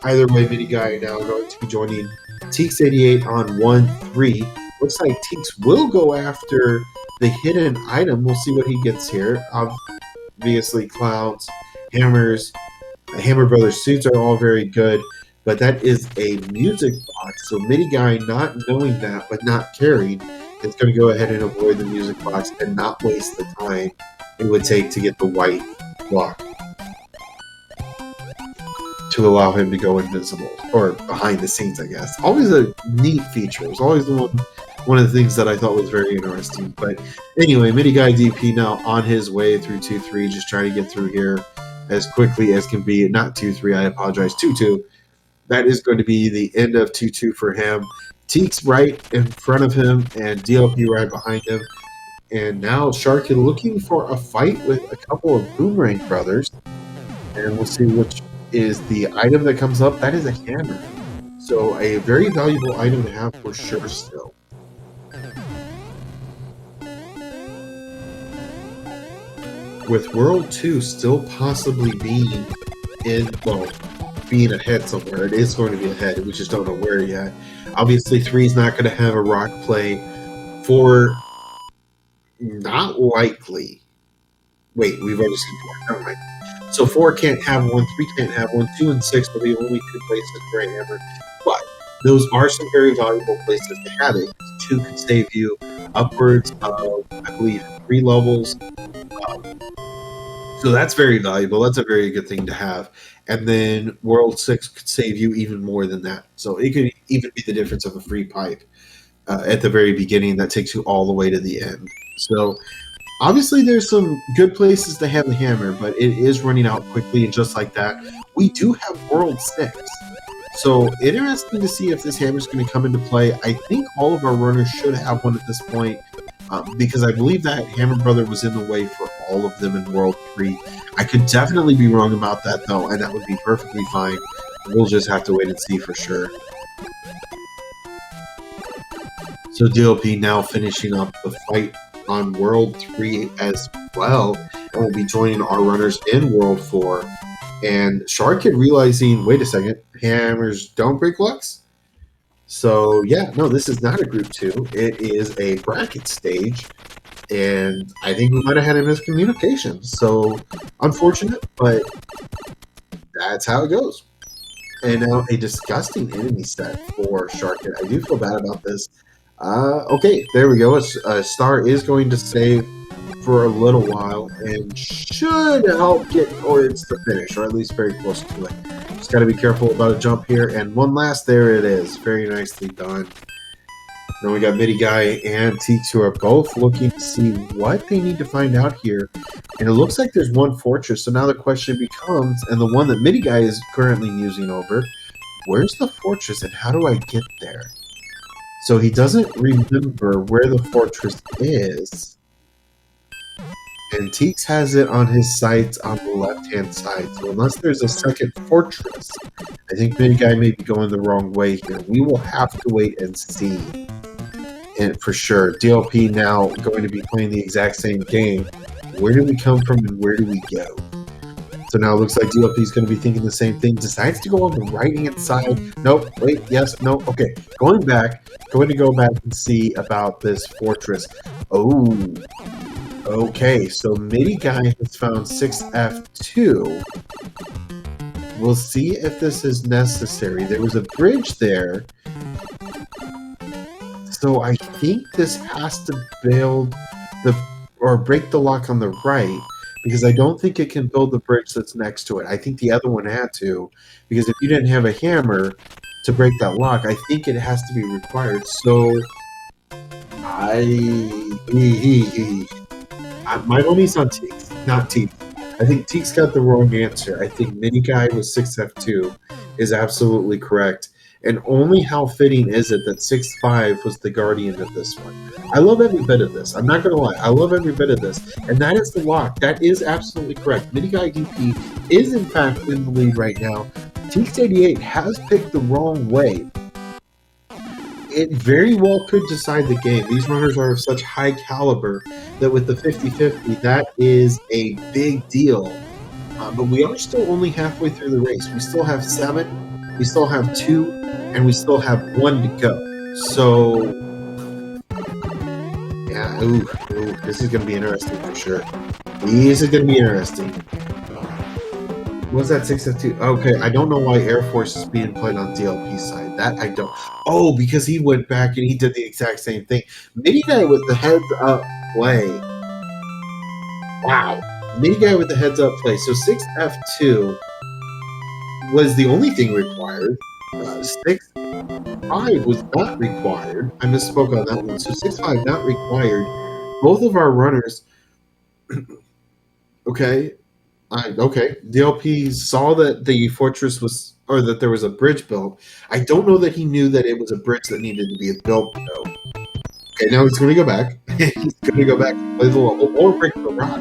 Either way, Midi Guy now going to be joining Teeks88 on 1-3. Looks like Teeks will go after the hidden item. We'll see what he gets here. Obviously, clouds, hammers, Hammer Brothers suits are all very good, but that is a music box. So Midi Guy, not knowing that, but not caring, is going to go ahead and avoid the music box and not waste the time it would take to get the white block to allow him to go invisible, or behind the scenes, I guess. Always a neat feature. It was always one of the things that I thought was very interesting. But anyway, Midi Guy DP now on his way through 2-3, just trying to get through here as quickly as can be. Not 2-3, I apologize, 2-2. That is going to be the end of 2-2 for him. Teeks right in front of him and DLP right behind him. And now Sharkin looking for a fight with a couple of Boomerang brothers. And we'll see which is the item that comes up. That is a hammer. So a very valuable item to have for sure still. With World 2 still possibly being being ahead somewhere. It is going to be ahead. We just don't know where yet. Obviously, 3 is not going to have a rock play. 4, not likely. Wait, we've already seen 4. Never mind. So 4 can't have 1, 3 can't have 1, 2 and 6 are the only 2 places for a hammer. But those are some very valuable places to have it. 2 can save you upwards of, I believe, 3 levels. So that's very valuable. That's a very good thing to have. And then World 6 could save you even more than that. So it could even be the difference of a free pipe at the very beginning that takes you all the way to the end. So obviously there's some good places to have the hammer, but it is running out quickly, and just like that, we do have World 6. So interesting to see if this hammer is going to come into play. I think all of our runners should have one at this point because I believe that Hammer Brother was in the way for all of them in World 3. I could definitely be wrong about that, though, and that would be perfectly fine. We'll just have to wait and see for sure. So DLP now finishing up the fight on World 3 as well, and will be joining our runners in World 4. And Shark Kid realizing, wait a second, hammers don't break locks? So yeah, no, this is not a Group 2. It is a bracket stage, and I think we might have had a miscommunication. So unfortunate, but that's how it goes. And now a disgusting enemy set for Shark Kid. I do feel bad about this. Okay, there we go. A star is going to save for a little while and should help get towards the finish, or at least very close to it. Just got to be careful about a jump here. And one last, there it is. Very nicely done. Then we got Midi Guy and Teeks, who are both looking to see what they need to find out here. And it looks like there's one fortress. So now the question becomes, and the one that Midi Guy is currently musing over, where's the fortress and how do I get there? So he doesn't remember where the fortress is. And Teeks has it on his sights on the left-hand side. So unless there's a second fortress, I think Midi Guy may be going the wrong way here. We will have to wait and see. And for sure, DLP now going to be playing the exact same game. Where do we come from and where do we go? So now it looks like DLP is going to be thinking the same thing. Decides to go on the right-hand side. Nope. Wait. Yes. No. Okay. Going back. Going to go back and see about this fortress. Oh. Okay. So Midi Guy has found 6F2. We'll see if this is necessary. There was a bridge there. So I think this has to build or break the lock on the right. Because I don't think it can build the bridge that's next to it. I think the other one had to. Because if you didn't have a hammer to break that lock, I think it has to be required. So, my money's on Teeks, not Teeks. I think Teeks got the wrong answer. I think Mini Guy with 6F2 is absolutely correct. And only how fitting is it that 6'5 was the guardian of this one. I love every bit of this. I'm not going to lie. I love every bit of this. And that is the lock. That is absolutely correct. Mini Guy DP is, in fact, in the lead right now. Teeks88 has picked the wrong way. It very well could decide the game. These runners are of such high caliber that with the 50-50, that is a big deal. But we are still only halfway through the race. We still have 7, we still have 2, and we still have 1 to go. So, yeah, ooh, this is going to be interesting for sure. This is going to be interesting. What's that 6F2? Okay, I don't know why Air Force is being played on DLP's side. That I don't. Oh, because he went back and he did the exact same thing. Mini Guy with the heads up play. Wow. Mini Guy with the heads up play. So 6F2 was the only thing required. 6'5 was not required. I misspoke on that one. So 6'5 not required. Both of our runners. Okay. Okay. DLP saw that the fortress was, or that there was a bridge built. I don't know that he knew that it was a bridge that needed to be built, though. Okay, now he's going to go back. He's going to go back and play the level or break the rock.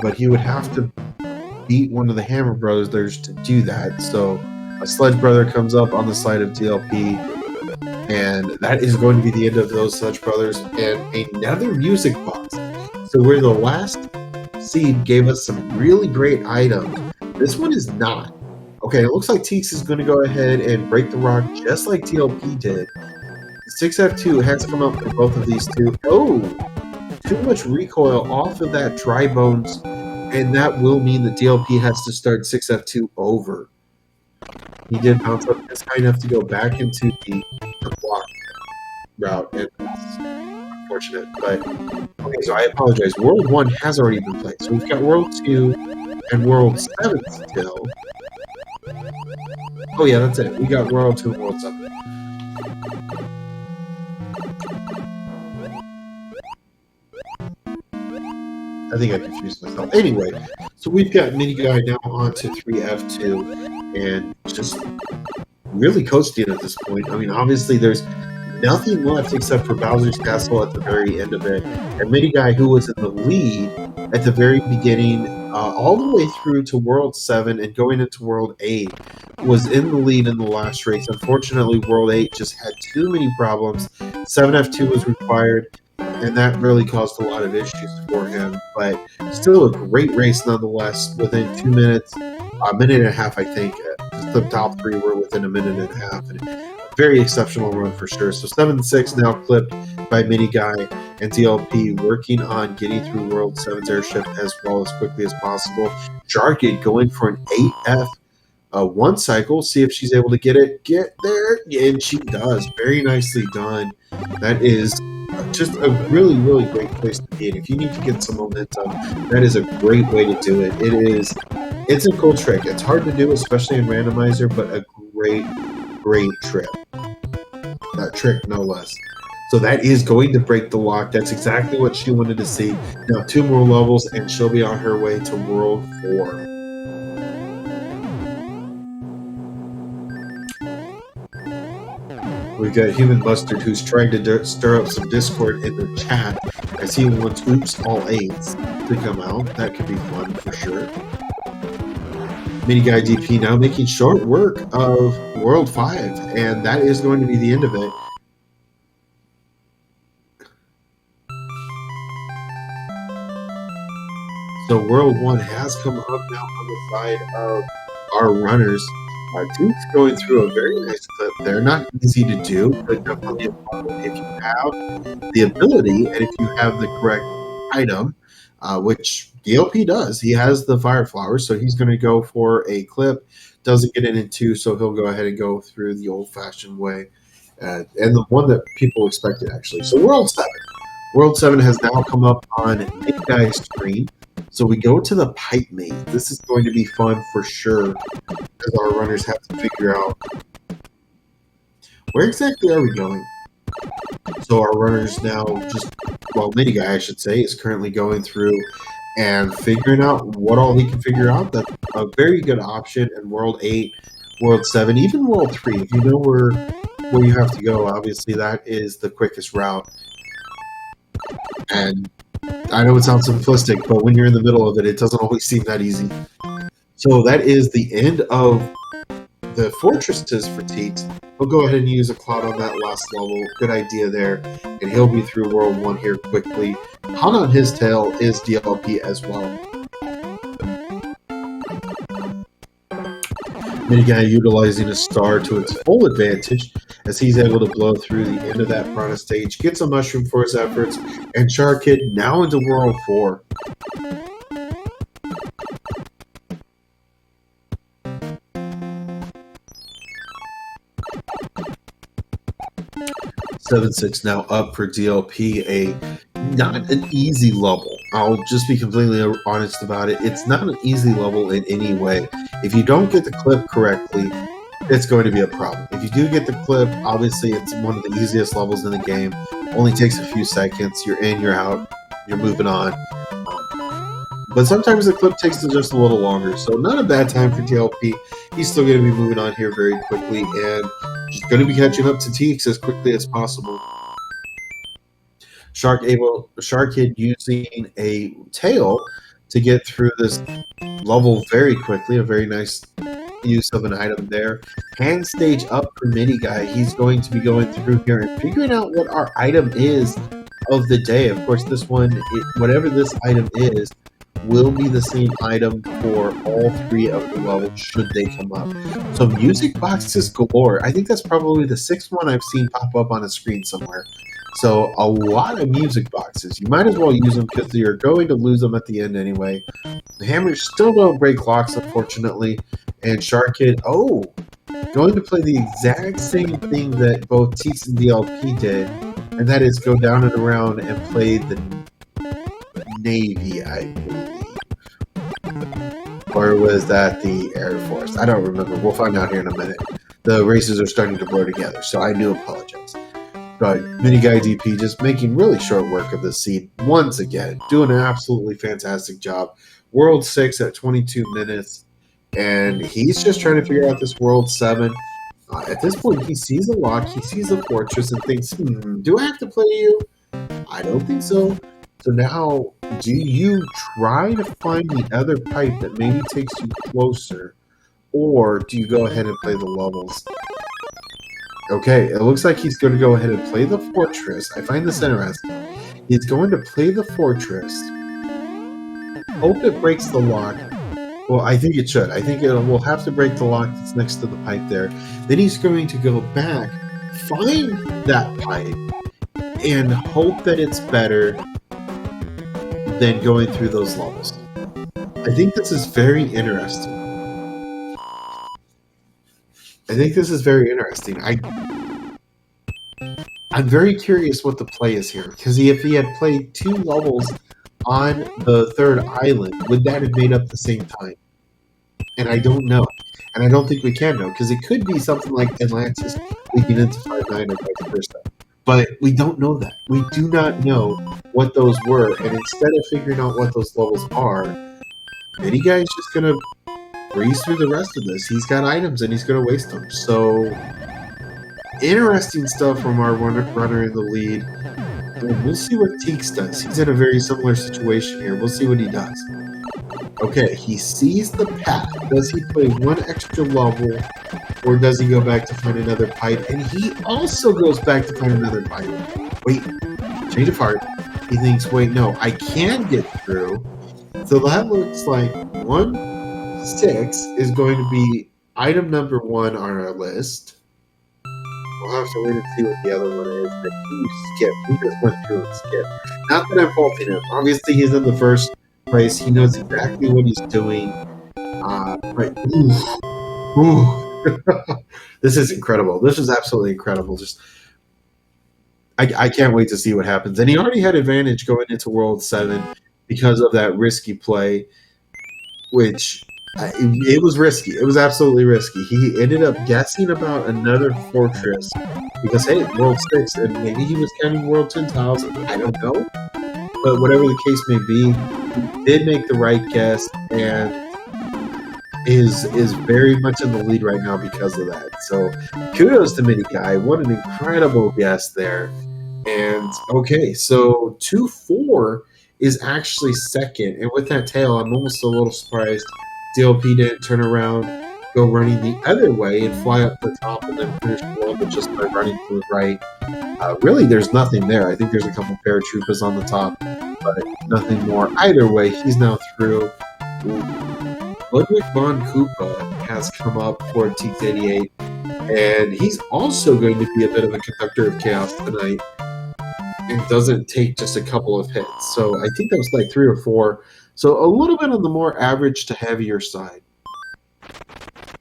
But he would have to beat one of the Hammer Brothers to do that. So a Sledge Brother comes up on the side of DLP, and that is going to be the end of those Sledge Brothers. And another music box. So where the last seed gave us some really great items, this one is not. Okay, it looks like Teeks is going to go ahead and break the rock just like DLP did. 6F2 has come up for both of these two. Oh, too much recoil off of that Dry Bones, and that will mean that DLP has to start 6F2 over. He did bounce up just high enough to go back into the block route, and that's unfortunate. But okay, so I apologize. World 1 has already been played, so we've got World 2 and World 7 still. Oh yeah, that's it. We got World 2 and World 7. I think I confused myself. Anyway, so we've got Mini Guy now on to 3F2 and just really coasting at this point. I mean, obviously there's nothing left except for Bowser's Castle at the very end of it. And Mini Guy, who was in the lead at the very beginning, all the way through to World 7 and going into World 8, was in the lead in the last race. Unfortunately, World 8 just had too many problems. 7F2 was required, and that really caused a lot of issues for him. But still a great race nonetheless, within 2 minutes, a minute and a half, I think. Just the top three were within a minute and a half. And a very exceptional run for sure. So 7-6 now clipped by Mini Guy and DLP, working on getting through World 7's airship as well as quickly as possible. Jarkid going for an 8F one cycle, see if she's able to get there, and she does. Very nicely done. That is just a really, really great place to be. And if you need to get some momentum, that is a great way to do it. It's a cool trick. It's hard to do, especially in Randomizer, but a great trick. Trick, no less. So that is going to break the lock. That's exactly what she wanted to see. Now 2 more levels, and she'll be on her way to World 4. We've got Human Mustard, who's trying to stir up some discord in the chat as he wants Oops All 8s to come out. That could be fun for sure. Mini Guy DP now making short work of World 5, and that is going to be the end of it. So World 1 has come up now on the side of our runners. Duke's going through a very nice clip there. Not easy to do, but definitely a problem if you have the ability and if you have the correct item, which DLP does. He has the Fire Flowers, so he's going to go for a clip. Doesn't get it in 2, so he'll go ahead and go through the old-fashioned way. And the one that people expected, actually. So World 7. World 7 has now come up on Mini Guy's screen. So we go to the pipe maze. This is going to be fun for sure, because our runners have to figure out where exactly are we going. So our runners now Mini Guy, I should say, is currently going through and figuring out what all he can figure out. That's a very good option in World 8, World 7, even World 3. If you know where you have to go, obviously that is the quickest route. And I know it sounds simplistic, but when you're in the middle of it, it doesn't always seem that easy. So that is the end of the fortresses for Teeks. He'll go ahead and use a cloud on that last level. Good idea there. And he'll be through World 1 here quickly. Hot on his tail is DLP as well. Mini Guy utilizing a star to its full advantage as he's able to blow through the end of that piranha stage, gets a mushroom for his efforts, and Jarkid now into World 4. Seven 6 now up for DLP. Not an easy level. I'll just be completely honest about it. It's not an easy level in any way. If you don't get the clip correctly, it's going to be a problem. If you do get the clip, obviously it's one of the easiest levels in the game. Only takes a few seconds. You're in, you're out, you're moving on. But sometimes the clip takes just a little longer. So not a bad time for DLP. He's still going to be moving on here very quickly and just going to be catching up to Teeks as quickly as possible. Jarkid using a tail to get through this level very quickly. A very nice use of an item there. Hand stage up for Mini Guy. He's going to be going through here and figuring out what our item is of the day. Of course, this one, whatever this item is, will be the same item for all 3 of the levels should they come up. So music boxes galore. I think that's probably the 6th one I've seen pop up on a screen somewhere. So a lot of music boxes. You might as well use them because you're going to lose them at the end anyway. The hammers still don't break locks, unfortunately. And Jarkid, going to play the exact same thing that both Teeks and DLP did, and that is go down and around and play the Navy, I believe. Or was that the Air Force? I don't remember. We'll find out here in a minute. The races are starting to blur together, so I do apologize. But Mini Guy DP just making really short work of this seed once again. Doing an absolutely fantastic job. World 6 at 22 minutes. And he's just trying to figure out this World 7. At this point, he sees a lock, he sees a fortress, and thinks, do I have to play you? I don't think so. So now, do you try to find the other pipe that maybe takes you closer, or do you go ahead and play the levels? Okay, it looks like he's going to go ahead and play the fortress. I find this interesting. He's going to play the fortress. Hope it breaks the lock. Well, I think it should. I think it will have to break the lock that's next to the pipe there. Then he's going to go back, find that pipe, and hope that it's better than going through those levels. I think this is very interesting. I'm very curious what the play is here, because if he had played 2 levels on the 3rd island, would that have made up the same time? And I don't know. And I don't think we can know, because it could be something like Atlantis leaking into 5-9 or vice versa. But we don't know that. We do not know what those were, and instead of figuring out what those levels are, Mini Guy's just going to breeze through the rest of this. He's got items, and he's going to waste them. So, interesting stuff from our runner in the lead. And we'll see what Teeks does. He's in a very similar situation here. We'll see what he does. Okay, he sees the path. Does he play 1 extra level, or does he go back to find another pipe? And he also goes back to find another pipe. Wait, change of heart. He thinks, wait, no, I can get through. So that looks like 1-6 is going to be item number 1 on our list. We'll have to wait and see what the other one is. But he skipped. He just went through and skipped. Not that I'm faulting him. Obviously, he's in the first place. He knows exactly what he's doing. But this is incredible. This is absolutely incredible. Just I can't wait to see what happens. And he already had advantage going into World 7 because of that risky play, which it was risky. It was absolutely risky. He ended up guessing about another fortress because, hey, World 6, and maybe he was counting World 10 tiles. I don't know. But whatever the case may be, he did make the right guess and is very much in the lead right now because of that. So kudos to Mini Guy. What an incredible guess there. And okay, so 2-4 is actually second. And with that tail, I'm almost a little surprised DLP didn't turn around, go running the other way and fly up the top and then finish the level just by running to the right. Really, there's nothing there. I think there's a couple paratroopers on the top, but nothing more. Either way, he's now through. Ludwig von Koopa has come up for Teeks 88, and he's also going to be a bit of a conductor of chaos tonight and doesn't take just a couple of hits. So I think that was like 3 or 4. So a little bit on the more average to heavier side,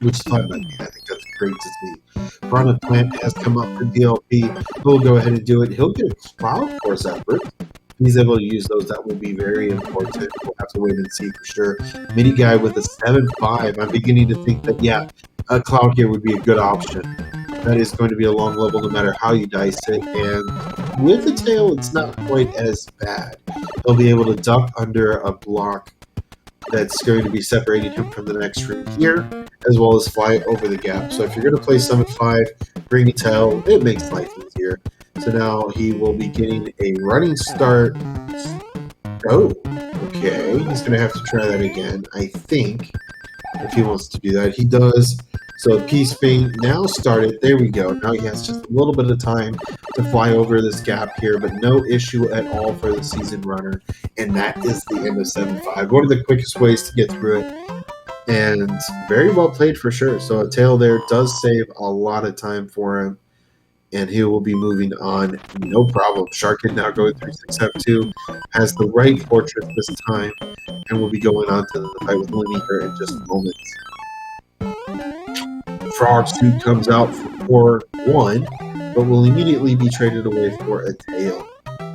which is fine by me. I think that's great to see. Piranha Plant has come up for DLP. He'll go ahead and do it. He'll get a Cloud Force effort. If he's able to use those, that will be very important. We'll have to wait and see for sure. Mini Guy with a 7-5. I'm beginning to think that, yeah, a Cloud here would be a good option. That is going to be a long level no matter how you dice it. And with the tail, it's not quite as bad. He'll be able to duck under a block that's going to be separating him from the next room here, as well as fly over the gap. So if you're going to play Summit 5, bring a tail, it makes life easier. So now he will be getting a running start. Oh, okay. He's going to have to try that again, I think, if he wants to do that. He does. So Peace Being now started. There we go. Now he has just a little bit of time to fly over this gap here, but no issue at all for the season runner. And that is the end of 7-5. One of the quickest ways to get through it. And very well played for sure. So a tail there does save a lot of time for him. And he will be moving on, no problem. Sharkin now going through 6F2, has the right fortress this time, and will be going on to the fight with Lemmy here in just moments. Frog Suit comes out for 4-1, but will immediately be traded away for a tail.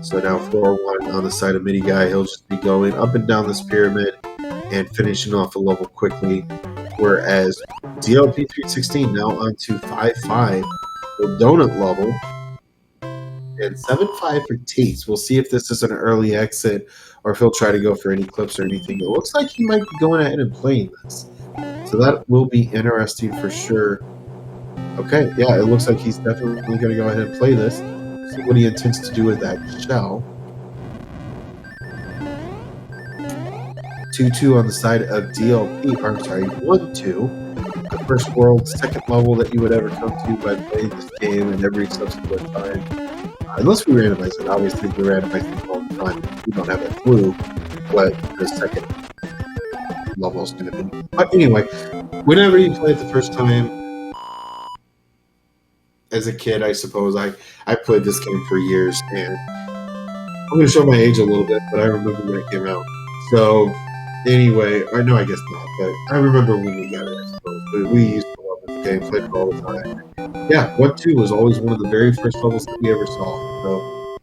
So now 4-1 on the side of Mini Guy. He'll just be going up and down this pyramid and finishing off a level quickly. Whereas DLP 316 now on to 5-5. The donut level, and 7-5 for Tates. We'll see if this is an early exit or if he'll try to go for any clips or anything. It looks like he might be going ahead and playing this. So that will be interesting for sure. Okay, yeah, it looks like he's definitely going to go ahead and play this. See what he intends to do with that shell. 2-2 on the side of DLP. Or, I'm sorry, 1-2. The first world, second level that you would ever come to by playing this game and every subsequent time. Unless we randomize it. Obviously, we randomize it all the time. We don't have a clue what the second level is going to be. But anyway, whenever you play it the first time, as a kid, I suppose, I played this game for years, and I'm going to show my age a little bit, but I remember when it came out. So, anyway, or no, I guess not, but I remember when we got it, I suppose. But we used to love this game, played it all the time. Yeah, 1-2 was always one of the very first levels that we ever saw. So,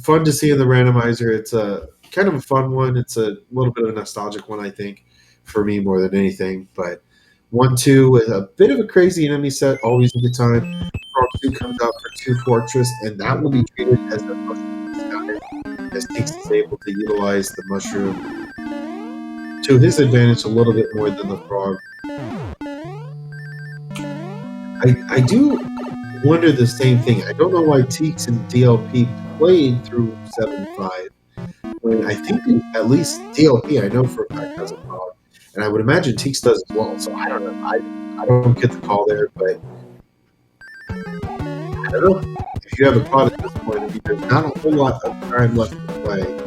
fun to see in the randomizer. It's a kind of a fun one. It's a little bit of a nostalgic one, I think, for me more than anything. But 1-2 with a bit of a crazy enemy set, always a good time. Frog 2 comes out for 2 Fortress, and that will be treated as a mushroom discounter, as Tinks is able to utilize the mushroom to his advantage a little bit more than the frog. I do wonder the same thing. I don't know why Teeks and DLP played through 7-5. When I think at least DLP, I know for a fact, has a frog. And I would imagine Teeks does as well. So I don't know. I don't get the call there, but I don't know. If you have a pod at this point, I mean, there's not a whole lot of time left to play.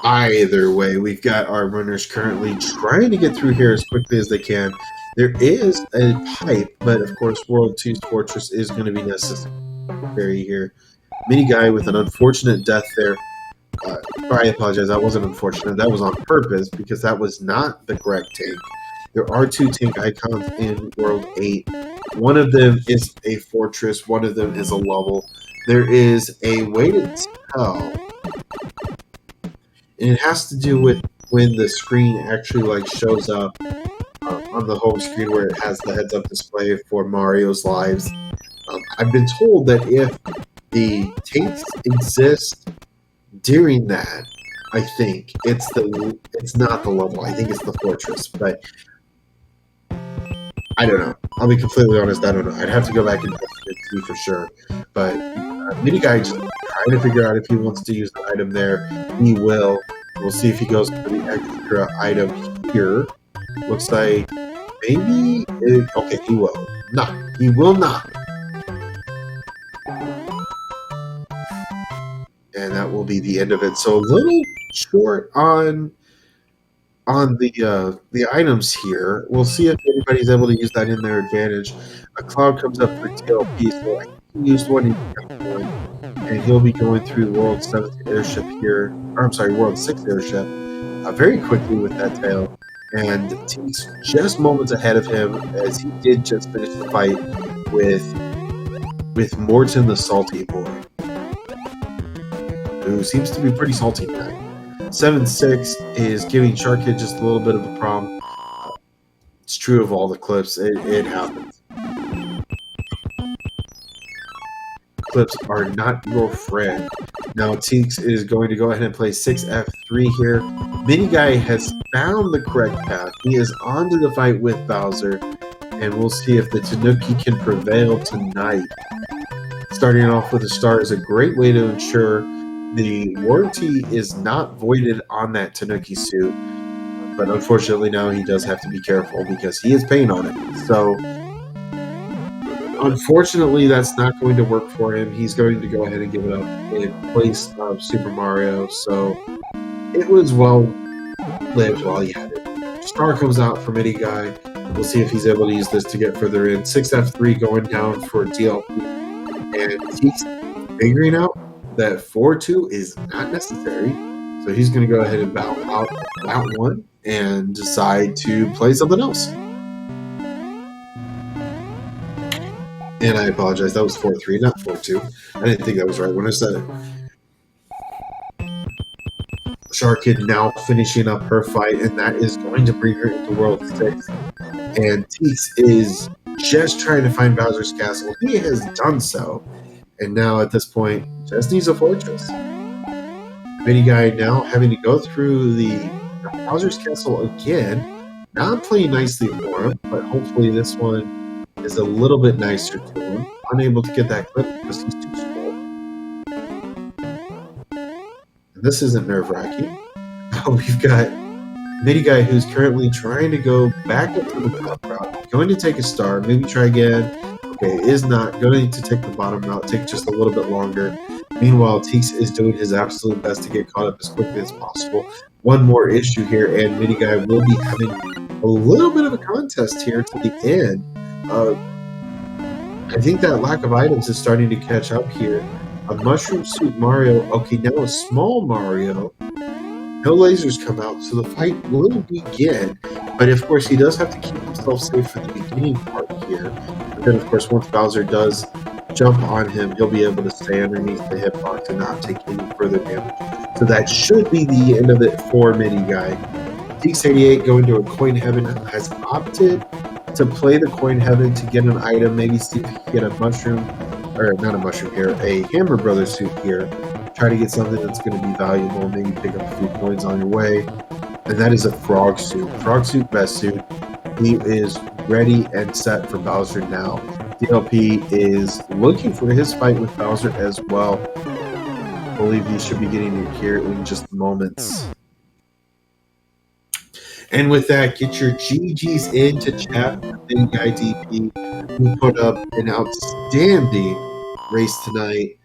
Either way, we've got our runners currently trying to get through here as quickly as they can. There is a pipe, but of course, World 2's Fortress is going to be necessary here. Mini guy with an unfortunate death there. I apologize, that wasn't unfortunate. That was on purpose because that was not the correct tank. There are 2 tank icons in World 8. One of them is a fortress, one of them is a level. There is a way to tell, and it has to do with when the screen actually like shows up on the home screen where it has the heads-up display for Mario's lives. I've been told that if the tanks exist during that, I think it's not the level. I think it's the fortress, but I don't know. I'll be completely honest. I don't know. I'd have to go back and see for sure. But Mini Guy just trying to figure out if he wants to use the item there. He will. We'll see if he goes for the extra item here. Looks like maybe. Okay, he will not. He will not. And that will be the end of it. So a little short on the items here. We'll see if anybody's able to use that in their advantage. A cloud comes up for TLP, so I used one, and he'll be going through the World 7th airship here. Or I'm sorry, World 6th airship very quickly with that tail. And T's just moments ahead of him as he did just finish the fight with Morton the Salty Boy, who seems to be pretty salty tonight. 7-6 is giving Sharkhead just a little bit of a problem. It's true of all the clips. It happens. Clips are not your friend. Now Teeks is going to go ahead and play 6F3 here. Mini Guy has found the correct path. He is on to the fight with Bowser, and we'll see if the Tanuki can prevail tonight. Starting off with a star is a great way to ensure the warranty is not voided on that Tanuki suit, but unfortunately now he does have to be careful because he is paying on it. So unfortunately that's not going to work for him. He's going to go ahead and give it up in place of Super Mario. So it was well lived while he had it. Star comes out for Mini Guy. We'll see if he's able to use this to get further in. 6F3 going down for DLP, and he's figuring out that 4-2 is not necessary, so he's going to go ahead and bow out that one and decide to play something else. And I apologize, that was 4-3, not 4-2. I didn't think that was right when I said it. Sharkid now finishing up her fight, and that is going to bring her into World 6. And Teeks is just trying to find Bowser's Castle. He has done so. And now at this point, just needs a fortress. Mini Guy now having to go through the Bowser's Castle again. not playing nicely for him, but hopefully this one is a little bit nicer to him. Unable to get that clip because he's too slow. And this isn't nerve-wracking. We've got Midi Guy who's currently trying to go back up to the top route, going to take a star, maybe try again. Okay, is not going to take the bottom route, take just a little bit longer. Meanwhile, Teeks is doing his absolute best to get caught up as quickly as possible. One more issue here, and Midi Guy will be having a little bit of a contest here to the end. I think that lack of items is starting to catch up here. A Mushroom Suit Mario, okay, now a small Mario. No lasers come out, so the fight will begin. But of course, he does have to keep himself safe for the beginning part here. But then, of course, once Bowser does jump on him, he'll be able to stay underneath the hitbox and not take any further damage. So that should be the end of it for Mini Guy. Teeks88 going to a Coin Heaven has opted to play the Coin Heaven to get an item, maybe see if he can get a mushroom, or not a mushroom here, a Hammer Brothers suit here. Try to get something that's going to be valuable, maybe pick up a few coins on your way. And that is a Frog Suit. Frog Suit, Best Suit. He is ready and set for Bowser now. DLP is looking for his fight with Bowser as well. I believe he should be getting it here in just moments. And with that, get your GGs into chat. Big Guy DP, who put up an outstanding race tonight.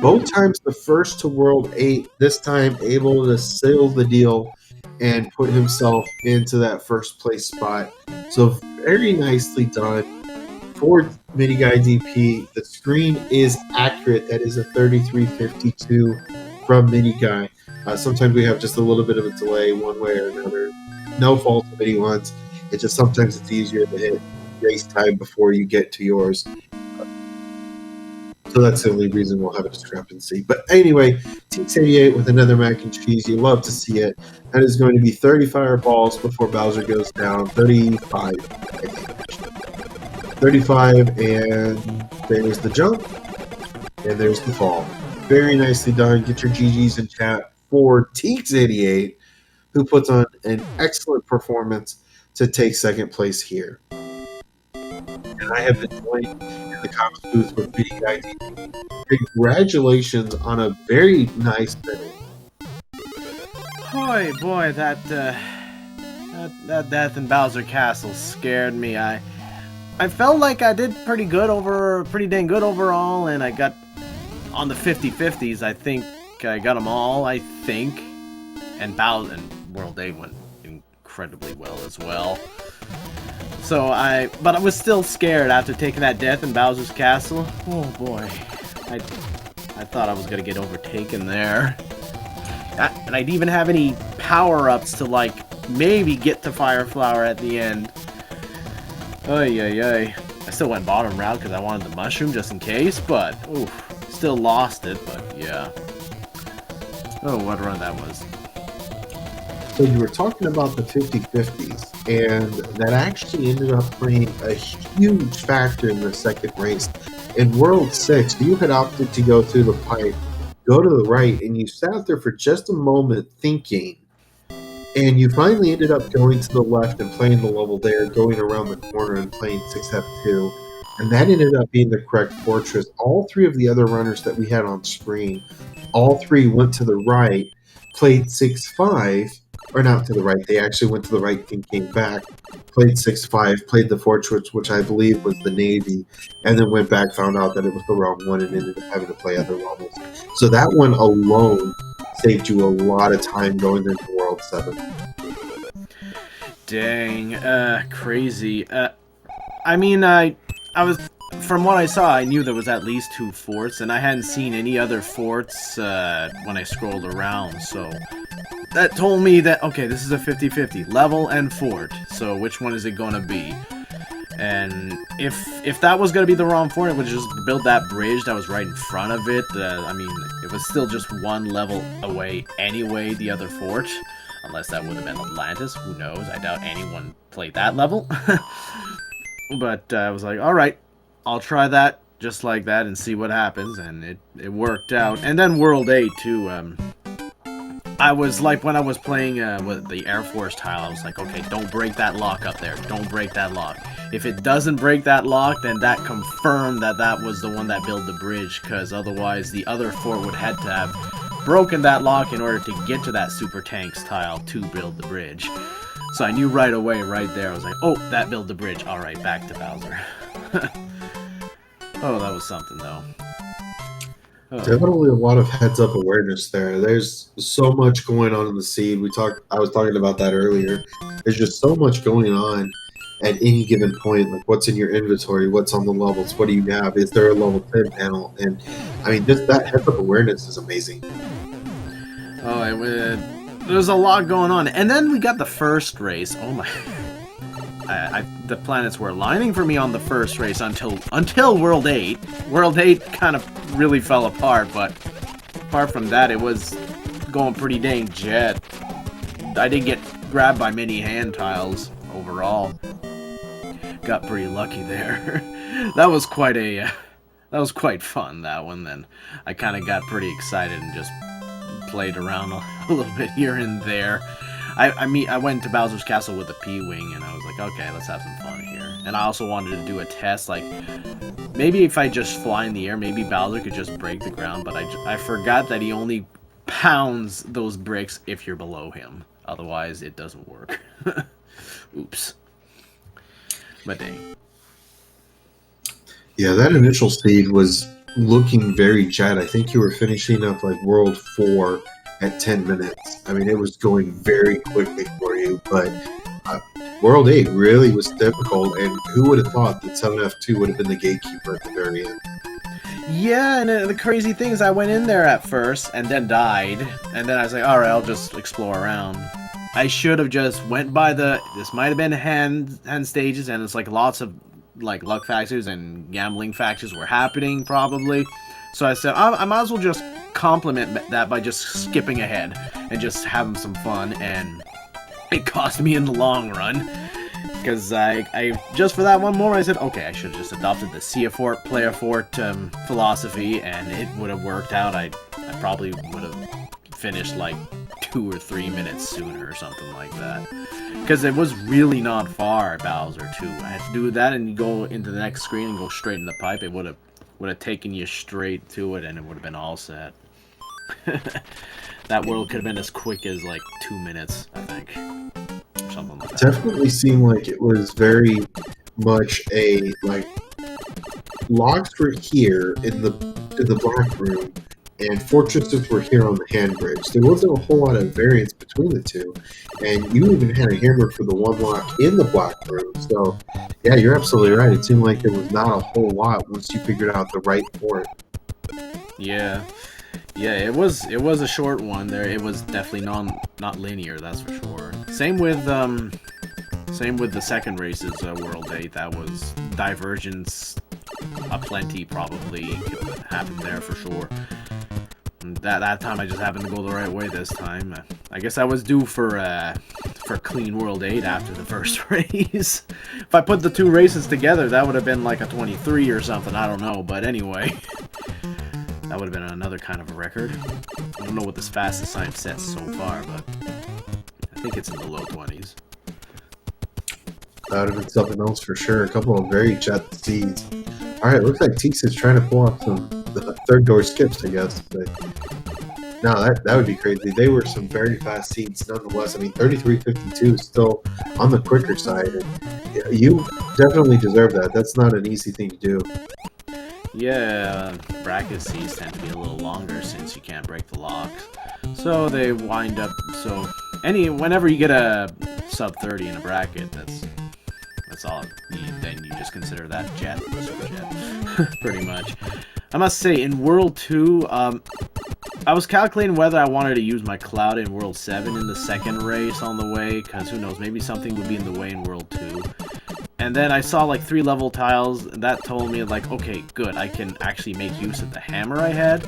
Both times the first to World 8, this time able to seal the deal and put himself into that first place spot. So very nicely done for Mini Guy DP. The screen is accurate. That is a 3352 from Mini Guy. Sometimes we have just a little bit of a delay one way or another. No fault of anyone's. It's just sometimes it's easier to hit race time before you get to yours. So that's the only reason we'll have a discrepancy. But anyway, Teeks88 with another mac and cheese. You love to see it. That is going to be 30 fireballs before Bowser goes down. 35, I think. 35, and there's the jump, and there's the fall. Very nicely done. Get your GGs in chat for Teeks88, who puts on an excellent performance to take second place here. And I have been joined in the comments booth with Big Guy DP. Congratulations on a very nice finish. Boy, that death in Bowser Castle scared me. I felt like I did pretty dang good overall, and I got on the 50-50s. I think I got them all. I think, and World 8 went incredibly well as well. But I was still scared after taking that death in Bowser's Castle. Oh boy, I thought I was gonna get overtaken there. And I didn't even have any power-ups to, like, maybe get to Fire Flower at the end. Ay. I still went bottom route because I wanted the mushroom just in case, but, oof, still lost it, but yeah. Oh, what a run that was. So you were talking about the 50-50s, and that actually ended up playing a huge factor in the second race. In World 6, you had opted to go through the pipe, go to the right, and you sat there for just a moment thinking, and you finally ended up going to the left and playing the level there, going around the corner and playing 6F2, and that ended up being the correct fortress. All three of the other runners that we had on screen, all three went to the right, played 6-5, or not to the right, they actually went to the right and came back, played 6-5, played the fortress, which I believe was the Navy, and then went back, found out that it was the wrong one, and ended up having to play other levels. So that one alone saved you a lot of time going into World 7. Dang, crazy. I mean, I was, from what I saw, I knew there was at least 2 forts, and I hadn't seen any other forts when I scrolled around, so that told me that, okay, this is a 50-50, level and fort, so which one is it gonna be? And if that was gonna be the wrong fort, it would just build that bridge that was right in front of it. I mean, it was still just one level away anyway, the other fort, unless that would have been Atlantis, who knows, I doubt anyone played that level. But I was like, alright, I'll try that just like that and see what happens, and it worked out. And then World 8 too, I was like, when I was playing with the Air Force tile, I was like, okay, don't break that lock up there. Don't break that lock. If it doesn't break that lock, then that confirmed that that was the one that built the bridge, because otherwise the other fort would have to have broken that lock in order to get to that super tanks tile to build the bridge. So I knew right away, right there, I was like, oh, that built the bridge. Alright, back to Bowser. Oh, that was something, though. Oh. Definitely a lot of heads-up awareness there. There's so much going on in the seed. I was talking about that earlier. There's just so much going on at any given point. Like, what's in your inventory? What's on the levels? What do you have? Is there a level 10 panel? And I mean, just that heads-up awareness is amazing. Oh, there's a lot going on. And then we got the first race. Oh my... the planets were aligning for me on the first race until World 8. World 8 kind of really fell apart, but apart from that, it was going pretty dang jet. I didn't get grabbed by many hand tiles overall. Got pretty lucky there. That was quite fun, that one. Then I kind of got pretty excited and just played around a little bit here and there. I went to Bowser's Castle with the P-Wing, and I was like, okay, let's have some fun here. And I also wanted to do a test, like, maybe if I just fly in the air, maybe Bowser could just break the ground, but I forgot that he only pounds those bricks if you're below him. Otherwise, it doesn't work. Oops. But dang. Yeah, that initial seed was looking very jet. I think you were finishing up, like, World 4 at 10 minutes. I mean, it was going very quickly for you, but World 8 really was difficult, and who would have thought that 7F2 would have been the gatekeeper at the very end? Yeah, and the crazy thing is I went in there at first, and then died, and then I was like, alright, I'll just explore around. I should have just went by this might have been hand stages, and it's like lots of like luck factors and gambling factors were happening, probably. So I said, I might as well just complement that by just skipping ahead and just having some fun, and it cost me in the long run. Because I just for that one more, I said, okay, I should have just adopted the see a fort, play a fort philosophy, and it would have worked out. I probably would have finished like 2 or 3 minutes sooner or something like that. Because it was really not far, Bowser 2. I had to do that and go into the next screen and go straight in the pipe. It would have taken you straight to it, and it would have been all set. That world could have been as quick as like 2 minutes, I think. Or something like that. Definitely seemed like it was very much a like locks were here in the black room, and fortresses were here on the hand bridge. There wasn't a whole lot of variance between the two, and you even had a hammer for the one lock in the black room. So, yeah, you're absolutely right. It seemed like there was not a whole lot once you figured out the right fort. Yeah, it was a short one there. It was definitely not linear, that's for sure. Same with the second race's World 8. That was divergence aplenty, probably happened there for sure. That time I just happened to go the right way this time. I guess I was due for clean World 8 after the first race. If I put the two races together, that would have been like a 23 or something, I don't know, but anyway. That would have been another kind of a record. I don't know what this fastest time set so far, but I think it's in the low 20s. That would have been something else for sure. A couple of very jet seeds. Alright, looks like Teeks is trying to pull off the third door skips, I guess, but no, that would be crazy. They were some very fast seeds nonetheless. I mean, 33.52 is still on the quicker side, and you definitely deserve that. That's not an easy thing to do. Yeah, bracket C's tend to be a little longer since you can't break the locks. So they wind up, whenever you get a sub 30 in a bracket, that's all you need. Then you just consider that super jet, pretty much. I must say, in World 2, I was calculating whether I wanted to use my Cloud in World 7 in the second race on the way, because who knows, maybe something would be in the way in World 2. And then I saw like 3 level tiles, and that told me like, okay, good, I can actually make use of the hammer I had.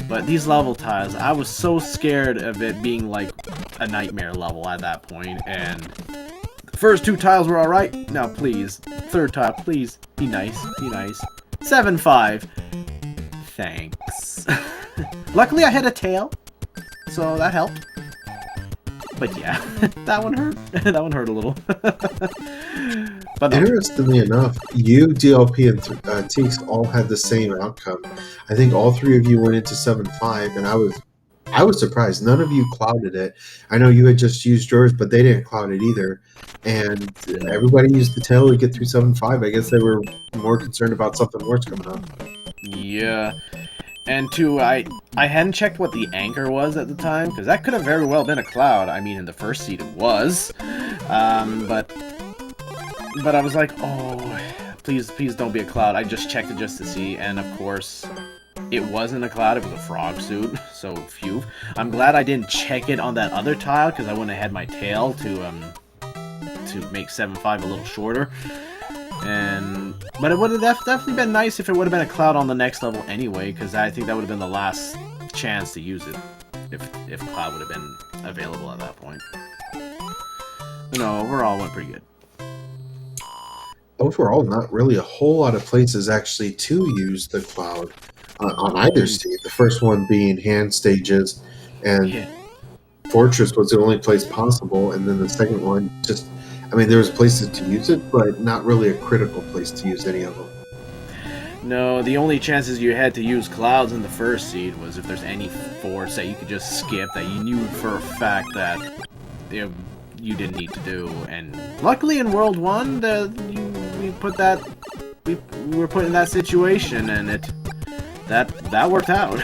But these level tiles, I was so scared of it being like a nightmare level at that point, and the first 2 tiles were alright. Now please, third tile, please, be nice, be nice. 7-5. Thanks. Luckily I had a tail, so that helped. But yeah, that one hurt. That one hurt a little. But no. Interestingly enough, you, DLP, and Teeks all had the same outcome. I think all three of you went into 7-5, and I was surprised. None of you clouded it. I know you had just used yours, but they didn't cloud it either. And everybody used the tail to get through 7-5. I guess they were more concerned about something worse coming up. Yeah. And two, I hadn't checked what the anchor was at the time, because that could have very well been a cloud. I mean, in the first seed it was. But I was like, oh, please don't be a cloud. I just checked it just to see, and of course, it wasn't a cloud, it was a frog suit, so phew. I'm glad I didn't check it on that other tile, because I wouldn't have had my tail to make 7-5 a little shorter. But it would have definitely been nice if it would have been a cloud on the next level anyway, because I think that would have been the last chance to use it, if cloud would have been available at that point. But no, overall it went pretty good. Overall, not really a whole lot of places actually to use the cloud on either seed. The first one being hand stages, and Fortress was the only place possible, and then the second one just, I mean, there was places to use it, but not really a critical place to use any of them. No, the only chances you had to use clouds in the first seed was if there's any force that you could just skip that you knew for a fact that you didn't need to do. And luckily in World 1, we were put in that situation, and that worked out.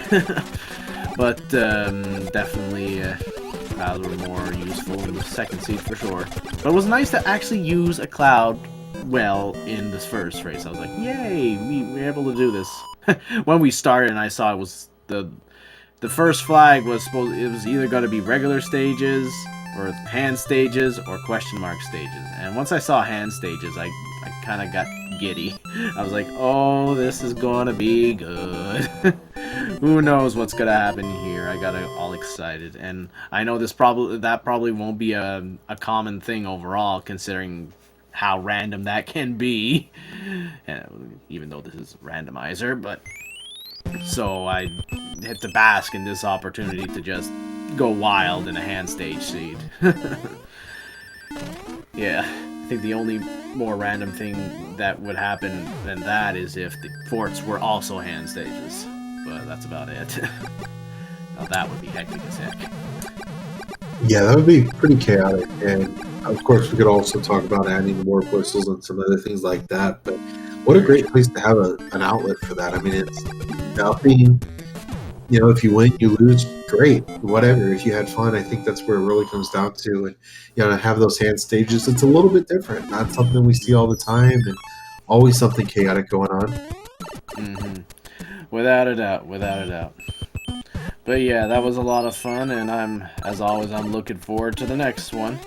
But definitely clouds were more useful in the second seed for sure. But it was nice to actually use a cloud well in this first race. I was like, yay, we were able to do this. When we started and I saw it was the first flag was it was either going to be regular stages or hand stages or question mark stages. And once I saw hand stages, I kind of got giddy. I was like, oh, this is gonna be good. Who knows what's gonna happen here? I got all excited, and I know that probably won't be a common thing overall, considering how random that can be. Even though this is randomizer, but so I had to bask in this opportunity to just go wild in a hand stage seed. Yeah, I think the only more random thing that would happen than that is if the forts were also hand stages. But that's about it. Now that would be hectic as heck. Yeah, that would be pretty chaotic. And of course, we could also talk about adding warp whistles and some other things like that. But what a great place to have an outlet for that. I mean, it's nothing. You know, if you win, you lose, great, whatever. If you had fun, I think that's where it really comes down to. And, you know, to have those hand stages, it's a little bit different. Not something we see all the time, and always something chaotic going on. Mm-hmm. Without a doubt, without a doubt. But yeah, that was a lot of fun, and as always, I'm looking forward to the next one.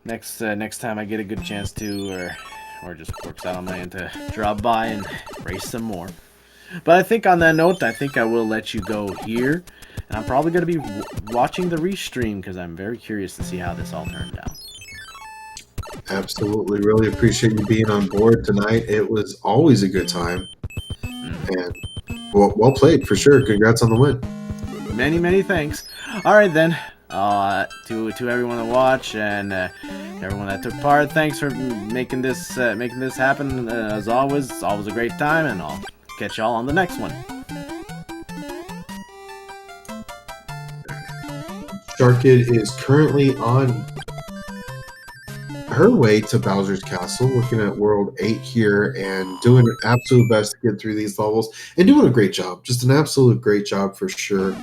Next time I get a good chance to, or just works out on my end to drop by and race some more. But I think on that note, I think I will let you go here. And I'm probably going to be watching the restream because I'm very curious to see how this all turned out. Absolutely. Really appreciate you being on board tonight. It was always a good time. And well played, for sure. Congrats on the win. Many, many thanks. All right, then. To everyone that watched and everyone that took part, thanks for making this happen. As always, it's always a great time, and I'll catch y'all on the next one. Sharkid is currently on her way to Bowser's Castle, looking at World 8 here and doing an absolute best to get through these levels and doing a great job. Just an absolute great job for sure.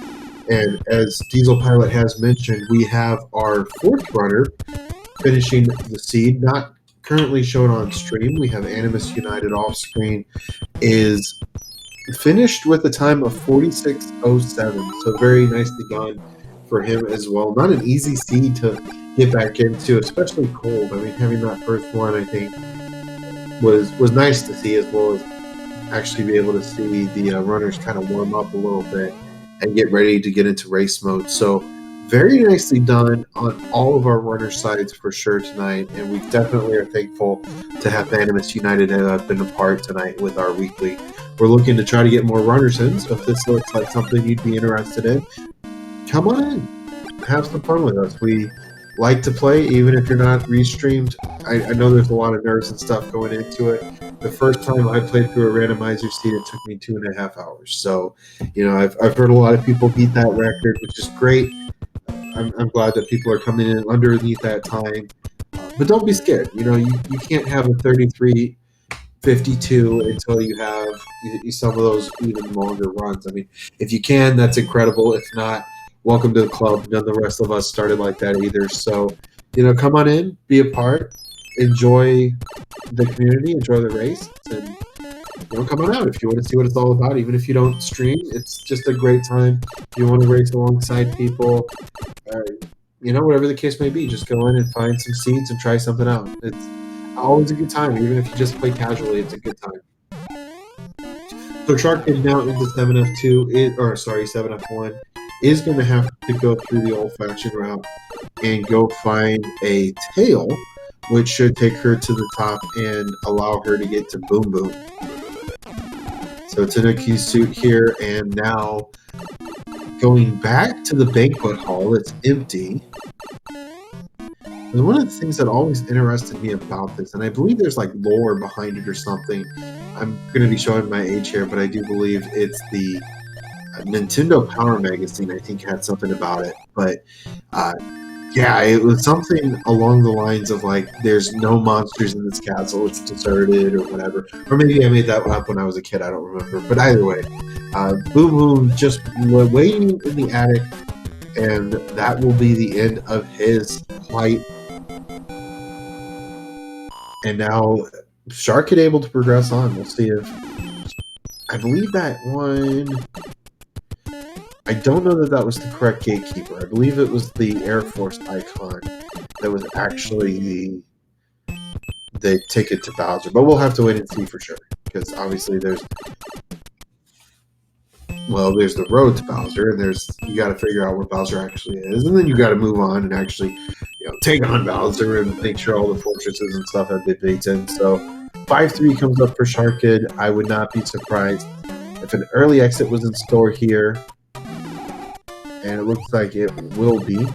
And as Diesel Pilot has mentioned, we have our fourth runner finishing the seed, not currently shown on stream. We have Animus United off screen, is finished with a time of 46:07. So very nicely done for him as well. Not an easy seed to get back into, especially cold. I mean, having that first one, I think, was nice to see, as well as actually be able to see the runners kind of warm up a little bit and get ready to get into race mode. So very nicely done on all of our runner sides for sure tonight, and we definitely are thankful to have Animus United have been a part tonight with our weekly. We're looking to try to get more runners in, so if this looks like something you'd be interested in, come on in. have some fun with us. We like to play, even if you're not restreamed. I know there's a lot of nerves and stuff going into it. The first time I played through a randomizer seed, it took me 2.5 hours. So, I've heard a lot of people beat that record, which is great. I'm glad that people are coming in underneath that time. But don't be scared. You can't have a 33:52 until you have some of those even longer runs. I mean, if you can, that's incredible. If not, welcome to the club. None of the rest of us started like that either. So, come on in, be a part, enjoy the community, enjoy the race, and come on out if you want to see what it's all about. Even if you don't stream, it's just a great time. If you want to race alongside people, whatever the case may be, just go in and find some seeds and try something out. It's always a good time. Even if you just play casually, it's a good time. So Shark is now into 7F2, 7F1, is going to have to go through the old-fashioned route and go find a tail, which should take her to the top and allow her to get to Boom Boom. So Tanuki's suit here, and now going back to the banquet hall, it's empty. And one of the things that always interested me about this, and I believe there's like lore behind it or something. I'm going to be showing my age here, but I do believe it's the Nintendo Power Magazine. I think had something about it, but yeah, it was something along the lines of like, there's no monsters in this castle, it's deserted or whatever. Or maybe I made that up when I was a kid, I don't remember. But either way, Boom Boom just waiting in the attic, and that will be the end of his plight. And now Shark is able to progress on. We'll see if... I believe that one... I don't know that that was the correct gatekeeper. I believe it was the Air Force icon that was actually the ticket to Bowser. But we'll have to wait and see for sure. Because obviously there's the road to Bowser, and you got to figure out where Bowser actually is, and then you got to move on and actually, take on Bowser and make sure all the fortresses and stuff have been beaten. So 5-3 comes up for Shark Kid. I would not be surprised if an early exit was in store here, and it looks like it will be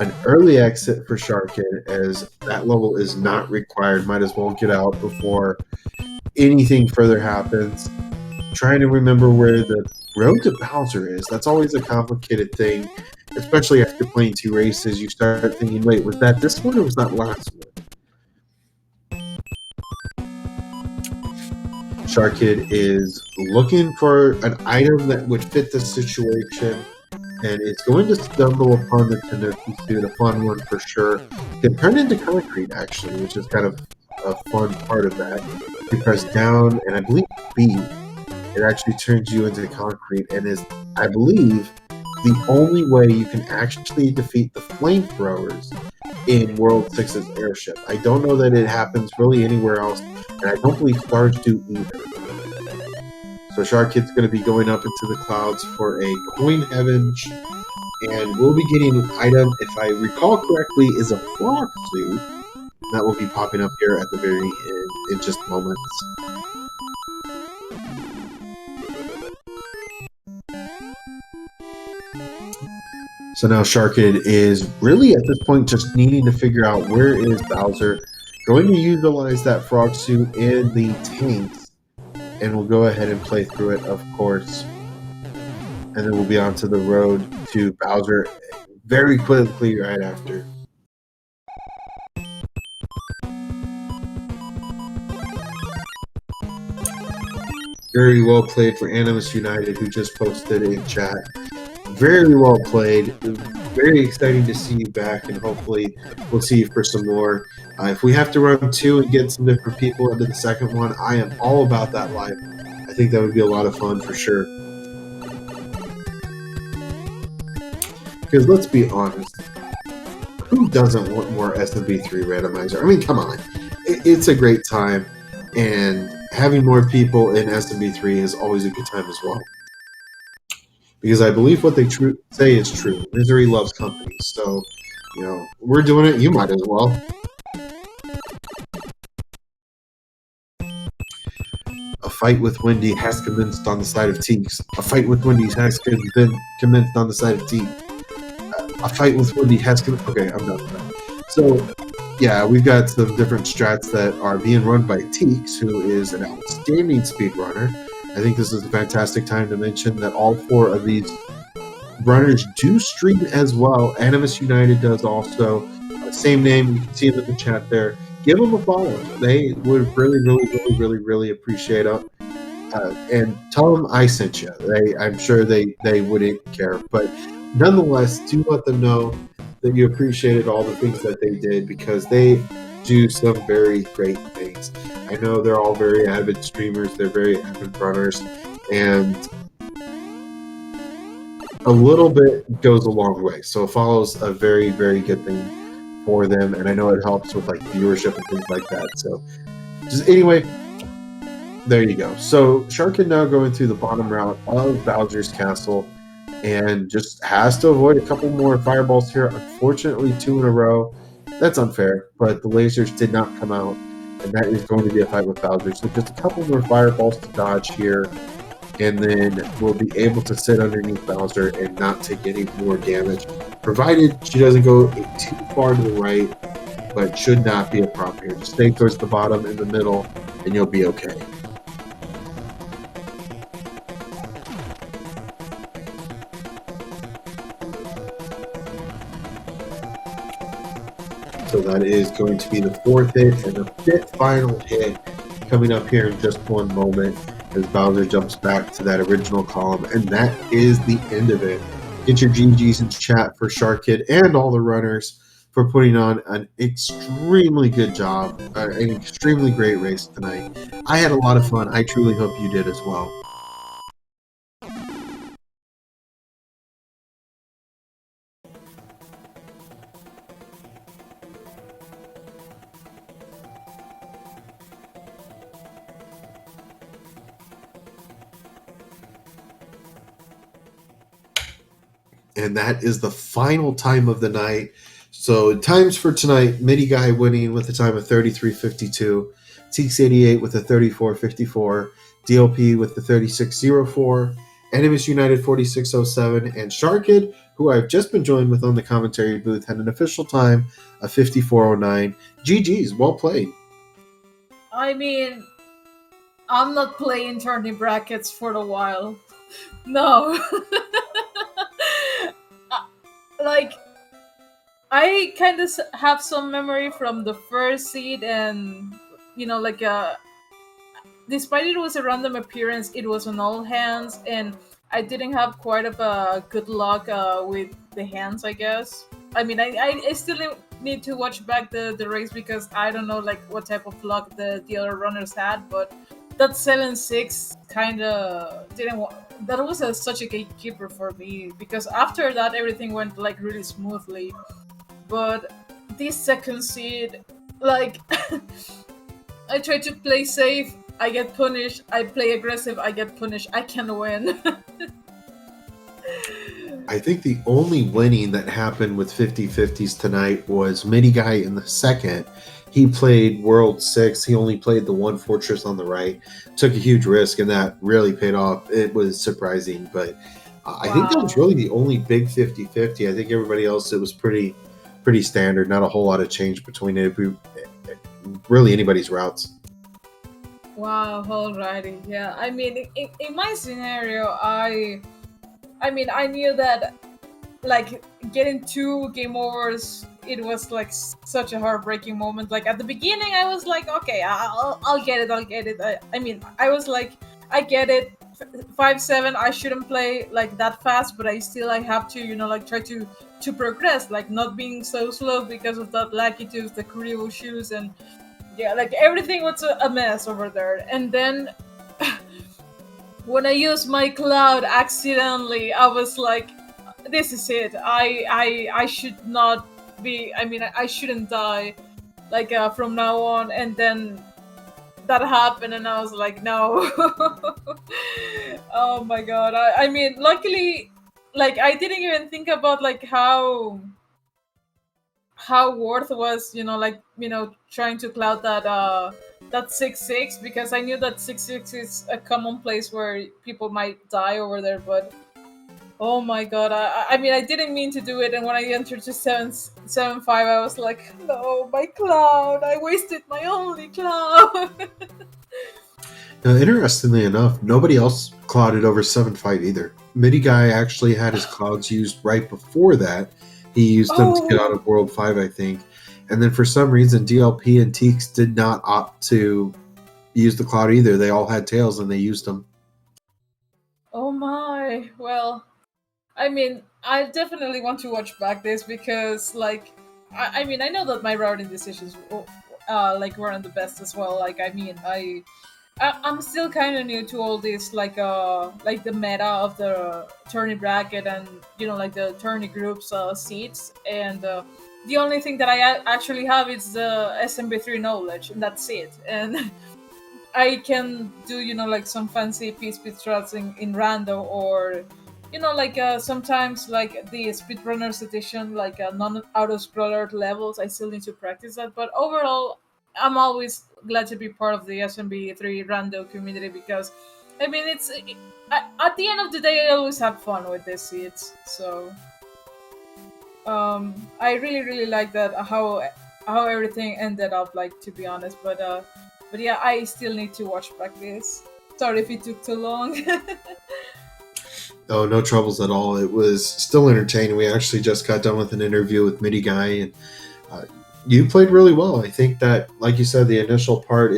an early exit for Shark Kid, as that level is not required. Might as well get out before anything further happens. Trying to remember where the road to Bowser is. That's always a complicated thing, especially after playing 2 races. You start thinking, wait, was that this one or was that last one? Shark Kid is looking for an item that would fit the situation, and it's going to stumble upon the Tanuki suit, a fun one for sure. It turned into concrete, actually, which is kind of a fun part of that. You press down, and I believe B, it actually turns you into concrete, and is, I believe, the only way you can actually defeat the flamethrowers in World 6's airship. I don't know that it happens really anywhere else, and I don't believe stars do either. So Shark Kid's going to be going up into the clouds for a coin heaven, and we'll be getting an item, if I recall correctly, is a frog suit. That will be popping up here at the very end in just moments. So now Shark Kid is really at this point just needing to figure out where is Bowser. Going to utilize that frog suit and the tanks, and we'll go ahead and play through it, of course. And then we'll be onto the road to Bowser very quickly right after. Very well played for Animus United, who just posted in chat. Very well played. Very exciting to see you back, and hopefully we'll see you for some more. If we have to run 2 and get some different people into the second one, I am all about that life. I think that would be a lot of fun for sure. Because let's be honest, who doesn't want more SMB3 randomizer? I mean, come on. It's a great time, and having more people in SMB3 is always a good time as well. Because I believe what they say is true. Misery loves company. So, we're doing it. You might as well. A fight with Wendy has commenced on the side of T. A fight with Wendy has commenced on the side of T. A fight with Woody Heskin. Okay, I'm done with that. So, yeah, we've got some different strats that are being run by Teeks, who is an outstanding speedrunner. I think this is a fantastic time to mention that all four of these runners do stream as well. Animus United does also. Same name, you can see them in the chat there. Give them a follow. They would really appreciate it. And tell them I sent you. I'm sure they wouldn't care, but nonetheless, do let them know that you appreciated all the things that they did, because they do some very great things. I know they're all very avid streamers. They're very avid runners, and a little bit goes a long way. So follows a very good thing for them, and I know it helps with like viewership and things like that. So just anyway, there you go. So Sharkin now going through the bottom route of Bowser's Castle, and just has to avoid a couple more fireballs here. Unfortunately, 2 in a row. That's unfair, but the lasers did not come out, and that is going to be a fight with Bowser. So just a couple more fireballs to dodge here, and then we'll be able to sit underneath Bowser and not take any more damage, provided she doesn't go too far to the right, but should not be a problem here. Just stay towards the bottom in the middle, and you'll be okay. So that is going to be the 4th hit and the 5th final hit coming up here in just one moment as Bowser jumps back to that original column. And that is the end of it. Get your GGs in chat for Shark Kid and all the runners for putting on an extremely good job, an extremely great race tonight. I had a lot of fun. I truly hope you did as well. And that is the final time of the night. So times for tonight: Midi Guy winning with a time of 33:52, Teeks88 with a 34:54, DLP with the 36:04, Animus United 46:07, and Sharkid, who I've just been joined with on the commentary booth, had an official time of 54:09. GG's, well played. I mean, I'm not playing tourney brackets for a while. No. Like, I kind of have some memory from the first seed, and like despite it was a random appearance, it was on all hands, and I didn't have quite of a good luck with the hands, I guess. I mean, I still need to watch back the race, because I don't know like what type of luck the other runners had, but that 7-6 kind of didn't. That was such a gatekeeper for me, because after that everything went like really smoothly. But this second seed, like, I try to play safe, I get punished. I play aggressive, I get punished. I can win. I think the only winning that happened with 50-50s tonight was Mini Guy in the second. He played World 6. He only played the one fortress on the right. Took a huge risk, and that really paid off. It was surprising, but I think that was really the only big 50-50. I think everybody else, it was pretty standard. Not a whole lot of change between it. Really anybody's routes. Wow, alrighty. Yeah, I mean, in my scenario, I knew that, like, getting 2 game overs, it was like such a heartbreaking moment. Like at the beginning, I was like, okay, I'll get it. I mean, I was like, I get it. 5-7, I shouldn't play like that fast, but I have to, like try to progress, like not being so slow because of that Lucky Tubes, the Kuribo shoes, and yeah, like everything was a mess over there. And then when I used my cloud accidentally, I was like, this is it. I should not be. I mean, I shouldn't die, like from now on. And then that happened, and I was like, no. Oh my god. I mean, luckily, like I didn't even think about like how worth was, like trying to cloud that 6-6, because I knew that 6-6 is a common place where people might die over there. But Oh my god! I mean, I didn't mean to do it, and when I entered to 775, I was like, no, my cloud! I wasted my only cloud. Now, interestingly enough, nobody else clouded over 7.5 either. Midi Guy actually had his clouds used right before that. He used them to get out Oh, of World 5, I think. And then for some reason, DLP and Teeks did not opt to use the cloud either. They all had tails and they used them. oh my! Well, I mean, I definitely want to watch back this because, like, I mean, I know that my routing decisions, like, weren't the best as well. Like, I mean, I'm still kind of new to all this, like the meta of the tourney bracket and like the tourney groups seats, and the only thing that I actually have is the SMB3 knowledge, and that's it. And I can do like some fancy speed strats in Rando, or like sometimes like the speedrunners edition, like non auto scroller levels. I still need to practice that, but overall, I'm always glad to be part of the SMB3 Rando community because I mean at the end of the day, I always have fun with these seeds. So I really like that how everything ended up, like, to be honest. But yeah, I still need to watch back this. Sorry if it took too long. Oh, no troubles at all. It was still entertaining. We actually just got done with an interview with Midi Guy, and uh, you played really well. I think that, like you said, the initial part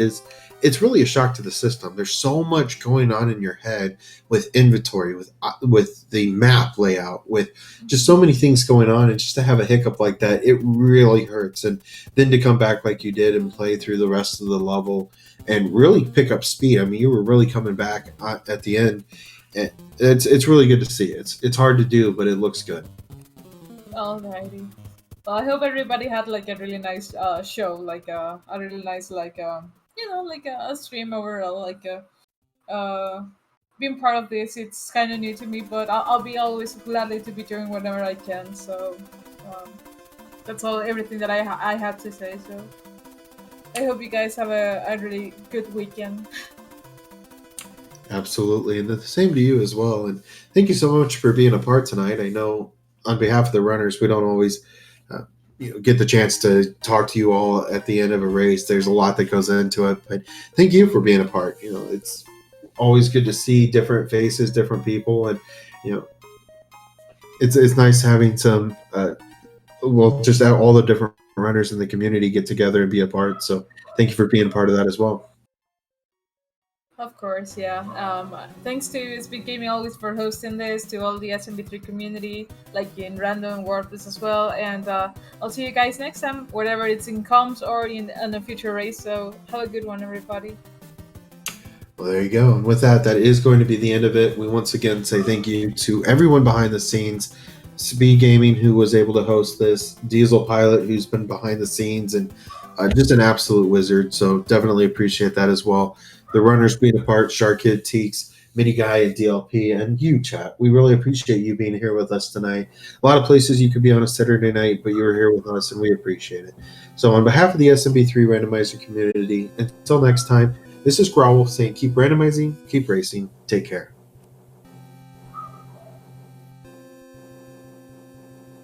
it's really a shock to the system. There's so much going on in your head with inventory, with the map layout, with just so many things going on, and just to have a hiccup like that, it really hurts. And then to come back like you did and play through the rest of the level and really pick up speed. I mean, you were really coming back at the end. And it's really good to see. It's hard to do, but it looks good. Alrighty. Well, I hope everybody had like a really nice show, like a really nice like like a stream overall. Like being part of this, it's kind of new to me, but I'll be always gladly to be doing whatever I can. So um, that's all everything that I had to say. So I hope you guys have a really good weekend. Absolutely, and the same to you as well. And thank you so much for being a part tonight. I know on behalf of the runners, we don't always get the chance to talk to you all at the end of a race. There's a lot that goes into it, but thank you for being a part. It's always good to see different faces, different people, and you know, it's nice having some. Just all the different runners in the community get together and be a part. So thank you for being part of that as well. Of course, yeah. Thanks to Speed Gaming always for hosting this, to all the SMB3 community, like in Rando and Worthless as well. And I'll see you guys next time, whether it's in comms or in a future race. So have a good one, everybody. Well, there you go. And with that, that is going to be the end of it. We once again say thank you to everyone behind the scenes. Speed Gaming, who was able to host this, Diesel Pilot, who's been behind the scenes, and just an absolute wizard. So definitely appreciate that as well. The runners being a part, Shark Kid, Teeks, Mini Guy, and DLP, and you, chat. We really appreciate you being here with us tonight. A lot of places you could be on a Saturday night, but you were here with us, and we appreciate it. So on behalf of the SMB3 Randomizer community, until next time, this is Growl saying keep randomizing, keep racing, take care.